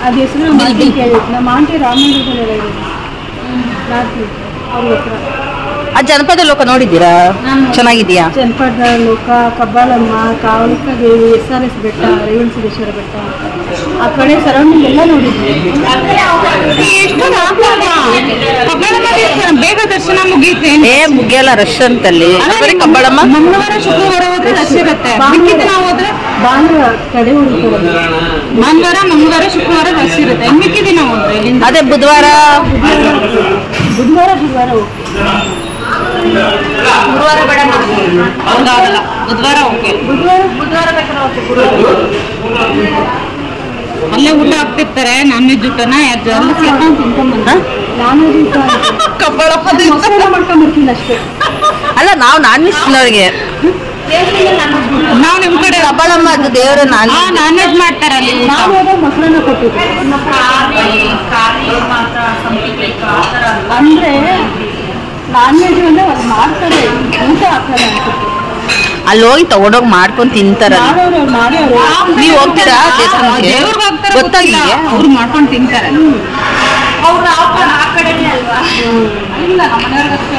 ಅದು ಹೆಸರು ನಮ್ಮ ಆಂಟಿ ರಾಮನಗರದಲ್ಲಿ ಅವ್ರ ಹತ್ರ. ಆ ಜನಪದ ಲೋಕ ನೋಡಿದ್ದೀರಾ? ಚೆನ್ನಾಗಿದೆಯಾ? ಜನಪದ ಲೋಕ, ಕಬ್ಬಾಳಮ್ಮ, ಕಾವಲಿಕದೇವಿ, SRS ಬೆಟ್ಟ, ರೇವಣಸಿದ್ದೇಶ್ವರ ಬೆಟ್ಟ, ಆ ಕಡೆ ಸರೌಂಡಿಂಗ್ ಎಲ್ಲ ನೋಡಿದ್ವಿ. ಬೇಗ ದರ್ಶನ ಮುಗಿಯುತ್ತೆ. ಮುಗಿಯಲ್ಲ, ರಶ್ ಅಂತಲ್ಲಿ. ಕಬ್ಬಾಳಮ್ಮ ಮಂಗಳವಾರ ಶುಕ್ರವಾರ ಹೋದ್ರೆ ರಶ್ ಇರುತ್ತೆ. ನಾವು ಹೋದ್ರೆ ಭಾನುವಾರ ಕಡೆ ಹುಡುಕೋದು. ಮಂಗಳವಾರ ಶುಕ್ರವಾರ ರಶ್ ಇರುತ್ತೆ. ಮಿಕ್ಕಿದ ನಾವು ಹೋದ್ರೆ ಅದೇ ಬುಧವಾರ ಗುರುವಾರ ಗುರುವಾರ ಬೇಡ, ಹಂಗಾಗಲ್ಲ. ಬುಧವಾರ ಓಕೆ, ಬುಧವಾರ ಬೇಕಾದ್ರೆ ಓಕೆ. ಅಲ್ಲೇ ಊಟ ಹಾಕ್ತಿರ್ತಾರೆ, ನಾನ್ ವೆಜ್ ಊಟನ ಎಲ್ಲ ಸೇರ್ಕೊಂಡು ತಿನ್ಕೊಂಡ್ಬಂದ. ನಾನ್ ವೆಜ್ ಊಟ ಮಾಡ್ಕೊಂಡ್ಬರ್ತೀನಿ ಅಷ್ಟೇ. ಅಲ್ಲ, ನಾವು ನಾನ್ ವೆಜ್ನವ್ರಿಗೆ. ನಾವು ನಿಮ್ ಕಡೆ ಕಬ್ಬಾಳಮ್ಮ ಅದು ದೇವರ ನಾನ್ ವೆಜ್ ಮಾಡ್ತಾರೆ. ಅಲ್ಲಿ ನಾವು ಹೋದಾಗ ಮೊಸರನ್ನ ಕೊಟ್ಟಿದ್ವಿ. ಅಂದ್ರೆ ನಾನ್ ವೆಜ್ ಅಂದ್ರೆ ಅವ್ರು ಮಾಡ್ತಾರೆ, ಊಟ ಹಾಕ್ತಾರೆ ಅನ್ಸುತ್ತೆ. ಅಲ್ಲಿ ಹೋಗಿ ತಗೊಂಡೋಗಿ ಮಾಡ್ಕೊಂಡು ತಿಂತಾರ. ನೀವು ಹೋಗ್ತೀರಾ ದೇವಸ್ಥಾನಕ್ಕೆ? ಗೊತ್ತಾಗಿ ಅವ್ರು ಮಾಡ್ಕೊಂಡು ತಿಂತಾರೆ.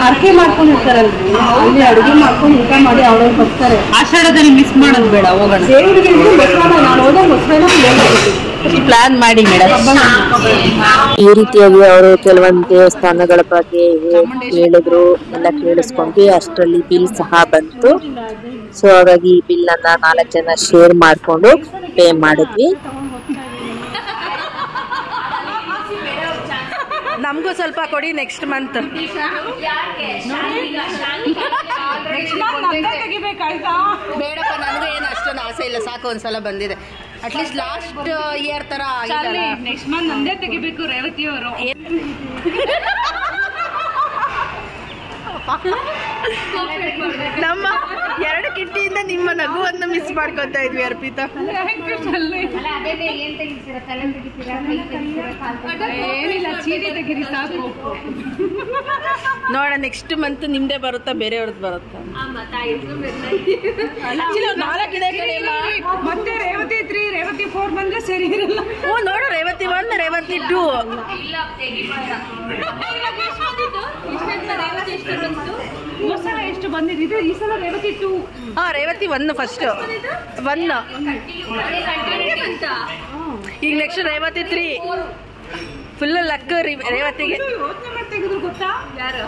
ಅರ್ಕೆ ಮಾಡ್ಕೊಂಡಿರ್ತಾರಲ್ರಿ, ಅಲ್ಲಿ ಅಡುಗೆ ಮಾಡ್ಕೊಂಡು ಊಟ ಮಾಡಿ ಅವ್ರವ್ರು ಬರ್ತಾರೆ. ಆಷಾಢದಲ್ಲಿ ಮಿಸ್ ಮಾಡೋದು ಬೇಡ, ಹೋಗೋಣ. ದೇವರಿಗೆ ನಾನು ಹೋದಾಗ ಮೊಸರನ್ನ ಪ್ಲಾನ್ ಮಾಡಿ ಮೇಡಮ್. ಈ ರೀತಿಯಾಗಿ ಅವರು ಕೆಲವೊಂದು ದೇವಸ್ಥಾನಗಳ ಬಗ್ಗೆ ಹೇಳಿದ್ರು, ಎಲ್ಲ ಕೇಳಿಸ್ಕೊಂಡ್ವಿ. ಅಷ್ಟರಲ್ಲಿ ಬಿಲ್ ಸಹ ಬಂತು. ಸೊ ಹಾಗಾಗಿ ಈ ಬಿಲ್ ಅನ್ನ 4 ಜನ ಶೇರ್ ಮಾಡ್ಕೊಂಡು ಪೇ ಮಾಡಿದ್ವಿ. ನಮಗೂ ಸ್ವಲ್ಪ ಕೊಡಿ ನೆಕ್ಸ್ಟ್ ಮಂತ್. ಬೇಡಪ್ಪ, ನನಗೂ ಏನು ಅಷ್ಟೊಂದು ಆಸೆ ಇಲ್ಲ, ಸಾಕು ಒಂದ್ಸಲ ಬಂದಿದೆ. ಅಟ್ಲೀಸ್ಟ್ ಲಾಸ್ಟ್ ಇಯರ್ ತರ ನೆಕ್ಸ್ಟ್ ಮಂತ್ ನಂದೇ ತೆಗಿಬೇಕು ರೇವತಿ ಅವರು. ನಮ್ಮ 2 ಕಿಟ್ಟಿಯಿಂದ ನಿಮ್ಮ ನಗುವನ್ನು ಮಿಸ್ ಮಾಡ್ಕೊತಾ ಇದ್ವಿ ಅರ್ಪಿತಾ. ನೋಡ, ನೆಕ್ಸ್ಟ್ ಮಂತ್ ನಿಮ್ದೇ ಬರುತ್ತಾ ಬೇರೆಯವ್ರದ್ದು ಬರುತ್ತಾ? ಮತ್ತೆ ರೇವತಿ 3 ರೇವತಿ 4 ಬಂದ್ರೆ ಸರಿ ಇರಲ್ಲ. ನೋಡು, ರೇವತಿ 1 ರೇವತಿ 2 ಮೊಸರ ಎಷ್ಟು ಬಂದಿದೆ ಈ ಸಲ? ರೇವತಿ 2. ರೇವತಿ 1 ಫಸ್ಟ್ 1. ಈಗ ನೆಕ್ಸ್ಟ್ ರೇವತಿ 3. ಫುಲ್ ಲಕ್ ರೇವತಿಗೆ. ತೆಗೆದ್ರು ಗೊತ್ತಾ ಯಾರು?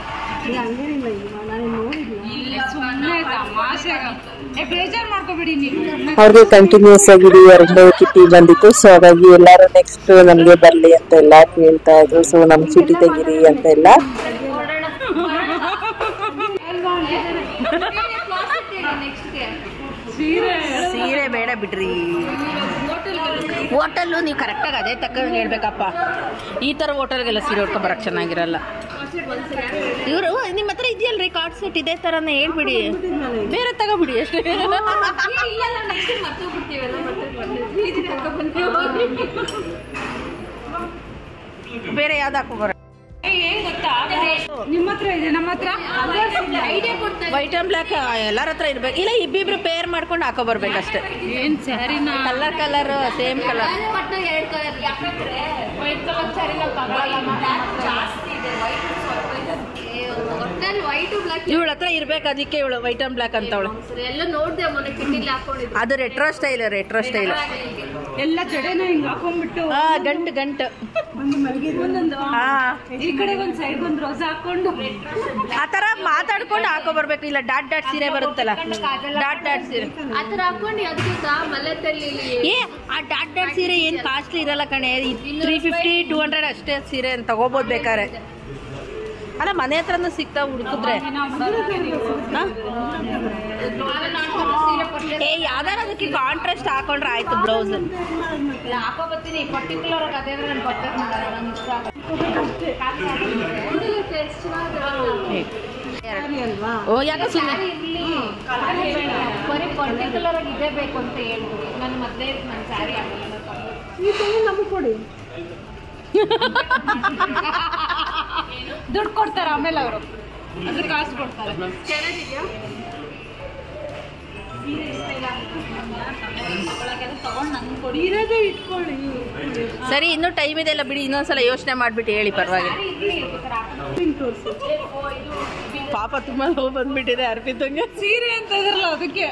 ಬೇಜಾರು ಮಾಡ್ಕೋಬೇಡಿ ನೀವು. ಅವ್ರಿಗೆ ಕಂಟಿನ್ಯೂಸ್ ಆಗಿ 2 ಕಿಟ್ಟಿ ಬಂದಿತ್ತು. ಸೊ ಹಾಗಾಗಿ ಎಲ್ಲಾರು ನೆಕ್ಸ್ಟ್ ನಮ್ಗೆ ಬರ್ಲಿ ಅಂತ ಎಲ್ಲ ಕೇಳ್ತಾ ಇದ್ರು. ಸೊ ನಮ್ ಚೀಟಿ ತೆಗಿರಿ ಅಂತ ಎಲ್ಲ. ಸೀರೆ ಬೇಡ ಬಿಡ್ರಿ. ಹೋಟೆಲ್ಲು ನೀವು ಕರೆಕ್ಟಾಗಿ ಅದೇ ತಕ್ಕ ಹೇಳ್ಬೇಕಪ್ಪ. ಈ ಥರ ಹೋಟೆಲ್ಗೆಲ್ಲ ಸೀರೆ ಉಟ್ಕೊಂಡು ಬರೋಕ್ಕೆ ಚೆನ್ನಾಗಿರಲ್ಲ. ಇವರು ನಿಮ್ಮ ಹತ್ರ ಇದೆಯಲ್ರಿ ಕಾರ್ಡ್ ಸೆಟ್, ಇದೇ ಥರನೇ ಹೇಳ್ಬಿಡಿ, ಬೇರೆ ತಗೋಬಿಡಿ ಅಷ್ಟೇ. ಬೇರೆ ಯಾವ್ದು ಹಾಕೋಬಾರ. ನಿಮ್ಮ ಹತ್ರ ಇದೆ, ನಮ್ಮ ಹತ್ರ ವೈಟ್ ಅಂಡ್ ಬ್ಲ್ಯಾಕ್ ಎಲ್ಲರ ಹತ್ರ ಇರ್ಬೇಕು. ಇಲ್ಲ, ಇಬ್ಬಿಬ್ರು ಪೇರ್ ಮಾಡ್ಕೊಂಡು ಹಾಕೋ ಬರ್ಬೇಕಷ್ಟೇ. ಏನ್ ಸ್ಯಾರಿನ ಕಲರ್ ಸೇಮ್ ಕಲರ್. ಇವಳ ಹತ್ರ ಇರ್ಬೇಕು, ಅದಕ್ಕೆ ಇವಳು ವೈಟ್ ಅಂಡ್ ಬ್ಲ್ಯಾಕ್ ಅಂತವಳು. ಅದು ರೆಟ್ರೋ ಸ್ಟೈಲ್. ಎಲ್ಲ ಜಡೆನ ಹಿಂಗ್ ಹಾಕೊಂಡ್ಬಿಟ್ಟು ಗಂಟು ಈ ಕಡೆ ಒಂದ್ ಸೈಡ್ ಒಂದ್ ರೋಸ್ ಹಾಕೊಂಡು ಆ ತರ ಮಾತಾಡ್ಕೊಂಡು ಹಾಕೋ ಬರ್ಬೇಕು. ಇಲ್ಲ ಡಾಟ್ ಸೀರೆ ಬರುತ್ತಲ್ಲ, ಡಾಟ್ ಸೀರೆ ಆ ಡಾಟ್ ಸೀರೆ ಏನ್ ಕಾಸ್ಟ್ಲಿ ಇರಲ್ಲ ಕಣೆ. 350-200 ಅಷ್ಟೇ ಸೀರೆ ತಗೋಬಹುದು ಬೇಕಾರೆ. ಅಲ್ಲ ಮನೆ ಹತ್ರನೂ ಸಿಗ್ತಾವ ಹುಡುಕಿದ್ರೆ. ಏ ಯಾವ್ದಾರ ಅದಕ್ಕೆ ಕಾಂಟ್ರಾಸ್ಟ್ ಹಾಕೊಂಡ್ರೆ ಆಯ್ತು ಬ್ಲೌಸ್. ಹಾಕೋ ಬರ್ತೀನಿ ಪರ್ಟಿಕ್ಯುಲರ್ ಆಗಿ ಅದೇ ನಾನು ಪರ್ಚೇಸ್ ಮಾಡೋಣ, ನಂಗೆ ಇಷ್ಟ ಆಗುತ್ತೆ. ಓ ಯಾಕೆ ಸುಮ್ಮನೆ ಬರೀ ಪರ್ಟಿಕ್ಯುಲರ್ ಆಗಿ ಇದೇ ಬೇಕು ಅಂತ ಹೇಳ್ಬೋದು. ನನ್ನ ಮೊದಲೇ ನನ್ನ ಸ್ಯಾರಿ ಆಗಲ್ಲ ನಮಗೆ ಕೊಡಿ. ದುಡ್ಡು ಕೊಡ್ತಾರೆ ಆಮೇಲೆ ಅವರು ಅದ್ರ ಕಾಸು ಕೊಡ್ತಾರೆ. ಚೆನ್ನಾಗಿದೆಯಾ ಸರಿ, ಇನ್ನೂ ಟೈಮ್ ಇದೆ ಅಲ್ಲ ಬಿಡಿ, ಇನ್ನೊಂದ್ಸಲ ಯೋಚನೆ ಮಾಡ್ಬಿಟ್ಟು ಹೇಳಿ, ಪರವಾಗಿಲ್ಲ. ಪಾಪ ತುಂಬಾ ನೋವು ಬಂದ್ಬಿಟ್ಟಿದೆ ಅರ್ಪಿತಂಗೆ. ಸೀರೆ ಅಂತ ಇದ್ರಲ್ಲ ಅದಕ್ಕೆ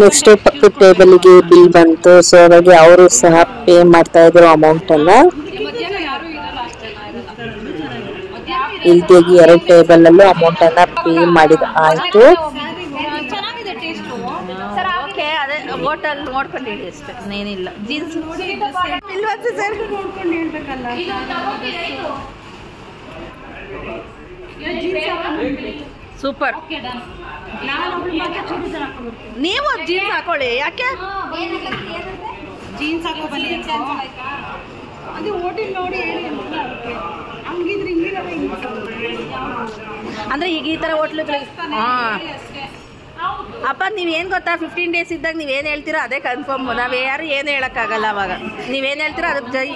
ನೆಕ್ಸ್ಟ್ ಪಕ್ಕದ ಟೇಬಲ್ಗೆ ಬಿಲ್ ಬಂತು. ಸೊ ಹಾಗಾಗಿ ಅವರು ಸಹ ಪೇ ಮಾಡ್ತಾ ಇದ್ರು ಅಮೌಂಟ್ ಅನ್ನ. ಇಲ್ದೇಗಿ 2 ಟೇಬಲ್ ಅಲ್ಲೂ ಅಮೌಂಟ್ ಅನ್ನ ಪೇ ಮಾಡಿದ ಆಯ್ತು. ಓಕೆ, ಅದೇ ಹೋಟೆಲ್ ನೋಡ್ಕೊಂಡು ಹೇಳಿ ಅಷ್ಟೇ, ಏನಿಲ್ಲ. ಜೀನ್ಸ್ ಇಲ್ವಂತೆ ಸರ್, ನೋಡ್ಕೊಂಡು ಹೇಳ್ಬೇಕಲ್ಲ. ಸೂಪರ್. ನೀವು ಜೀನ್ಸ್ ಹಾಕೊಳ್ಳಿ, ಯಾಕೆ ಜೀನ್ಸ್ ಹಾಕೋ ಬನ್ನಿ ಅದು ಹೋಟೆಲ್ ನೋಡಿ ಹಂಗಿದ್ರೆ ಅಂದ್ರೆ ಈಗ ಈ ತರ ಹೋಟ್ಲುಗಳಿಗೆ. ಅಪ್ಪ ನೀವೇನು ಗೊತ್ತಾ, 15 ಡೇಸ್ ಇದ್ದಾಗ ನೀವೇನು ಹೇಳ್ತೀರೋ ಅದೇ ಕನ್ಫರ್ಮ್. ನಾವು ಯಾರು ಏನು ಹೇಳೋಕ್ಕಾಗಲ್ಲ. ಅವಾಗ ನೀವೇನು ಹೇಳ್ತೀರೋ ಅದಕ್ಕೆ ಜೈ.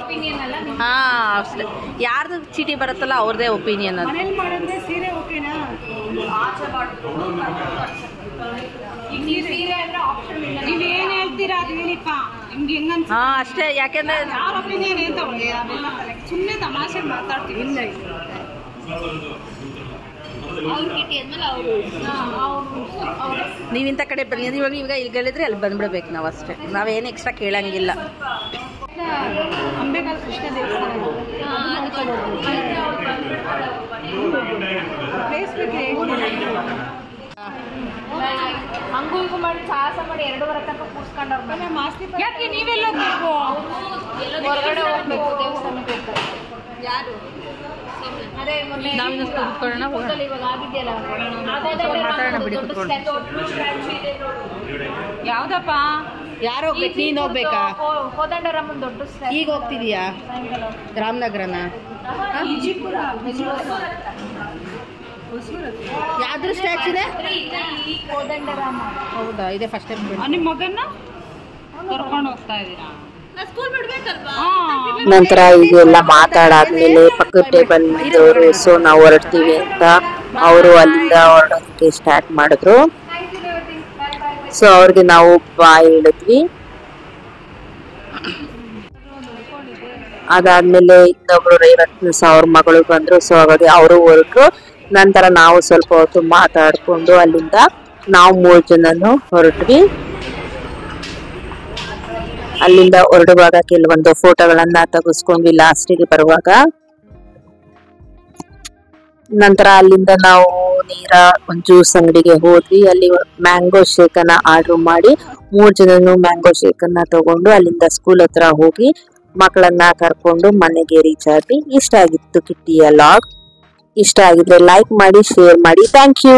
ಹಾಂ ಅಷ್ಟೇ, ಯಾರ್ದು ಚೀಟಿ ಬರುತ್ತಲ್ಲ ಅವ್ರದ್ದೇ ಒಪಿನಿಯನ್ ಅದು. ನೀವೇನು ಹೇಳ್ತೀರಾ ಅದು ಹೇಳಿಪ್ಪ, ನಿಮ್ಗೆ ಹೆಂಗಂತ. ಹಾಂ ಅಷ್ಟೇ, ಯಾಕೆಂದ್ರೆ ಯಾರ ಒಪಿನಿಯನ್ ಅಂತ ಸುಮ್ಮನೆ ತಮಾಷೆ ಮಾತಾಡ್ತೀವಿ. ನೀವಿಂಥ ಕಡೆ ಬನ್ನಿ, ಇವಾಗ ಇಲ್ಲಿ ಗೆಲ್ಲಿದ್ರೆ ಅಲ್ಲಿ ಬಂದ್ಬಿಡ್ಬೇಕು ನಾವು ಅಷ್ಟೇ. ನಾವೇನು ಎಕ್ಸ್ಟ್ರಾ ಕೇಳಂಗಿಲ್ಲ. ಅಂಬೇಗಾಲ ಕೃಷ್ಣ ದೇವಸ್ಥಾನ ಹಂಗೂ ಹಿಂಗೂ ಮಾಡಿ ಸಾಹಸ ಮಾಡಿ 2:30 ತನಕ ಕೂರ್ಸ್ಕೊಂಡವ್ರು. ಯಾಕೆ ನೀವೆಲ್ಲ ಹೋಗ್ಬೇಕು, ಹೊರಗಡೆ ಹೋಗ್ಬೇಕು, ದೇವಸ್ಥಾನಕ್ಕೆ ಹೋಗ್ಬೇಕು. ಯಾರು ಅದೇ ಇವಾಗ ಆಗಿದೆಯಲ್ಲ ಯಾವ್ದಪ್ಪ, ಯಾರು ಹೋಗ್ಬೇಕು? ನೀನು ಹೋಗ್ಬೇಕಾ? ಕೋದಂಡರಾಮನ್ ದೊಡ್ಡ ಈಗ ಹೋಗ್ತಿದೀಯಾ? ರಾಮನಗರನ ಯಾವ್ದ್ರ ಸ್ಟ್ಯಾಚ್ಯೂನೇ? ಕೋದಂಡರಾಮ. ಹೌದಾ, ಇದೆ ಫಸ್ಟ್ ಟೈಮ್. ನಿಮ್ಮ ಮಗನ್ನ ಕರ್ಕೊಂಡು ಹೋಗ್ತಾ ಇದ್ದೀರಾ? ಸ್ಕೂಲ್ ಬಿಡ್ಬೇಕಲ್ವಾ? ನಂತರ ಇದೆಲ್ಲ ಮಾತಾಡಾದ್ಮೇಲೆ ಪಕ್ಕದ ಟೇಬಲ್ ಇದ್ದವರು ಸೊ ನಾವು ಹೊರಡ್ತೀವಿ ಅಂತ ಅವರು ಅಲ್ಲಿಂದ ಹೊರಡೋದಕ್ಕೆ ಸ್ಟಾರ್ಟ್ ಮಾಡಿದ್ರು. ಸೊ ಅವ್ರಿಗೆ ನಾವು ಬಾಯ್ ಹೇಳಿದ್ವಿ. ಅದಾದ್ಮೇಲೆ ಇನ್ನೊಬ್ರು 50,000 ಮಗಳು ಬಂದ್ರು. ಸೊ ಹಾಗಾಗಿ ಅವರು ಹೊರಟ್ರು. ನಂತರ ನಾವು ಸ್ವಲ್ಪ ಹೊತ್ತು ಮಾತಾಡ್ಕೊಂಡು ಅಲ್ಲಿಂದ ನಾವು 3 ಜನನು ಹೊರಟ್ವಿ. ಅಲ್ಲಿಂದ ಹೊರಡುವಾಗ ಕೆಲವೊಂದು ಫೋಟೋಗಳನ್ನ ತೆಗೆಸ್ಕೊಂಡ್ವಿ ಲಾಸ್ಟಿಗೆ ಬರುವಾಗ. ನಂತರ ಅಲ್ಲಿಂದ ನಾವು ನೇರ ಒಂದು ಜ್ಯೂಸ್ ಅಂಗಡಿಗೆ ಹೋದ್ವಿ. ಅಲ್ಲಿ ಮ್ಯಾಂಗೋ ಶೇಕ್ ಅನ್ನ ಆರ್ಡರ್ ಮಾಡಿ 3 ಜನನು ಮ್ಯಾಂಗೋ ಶೇಕ್ ಅನ್ನ ತಗೊಂಡು ಅಲ್ಲಿಂದ ಸ್ಕೂಲ್ ಹತ್ರ ಹೋಗಿ ಮಕ್ಕಳನ್ನ ಕರ್ಕೊಂಡು ಮನೆಗೆ ರೀಚ್ ಆದ್ವಿ. ಇಷ್ಟ ಆಗಿತ್ತು ಕಿಟ್ಟಿಯ ಲಾಗ್. ಇಷ್ಟ ಆಗಿದ್ರೆ ಲೈಕ್ ಮಾಡಿ, ಶೇರ್ ಮಾಡಿ. Thank you.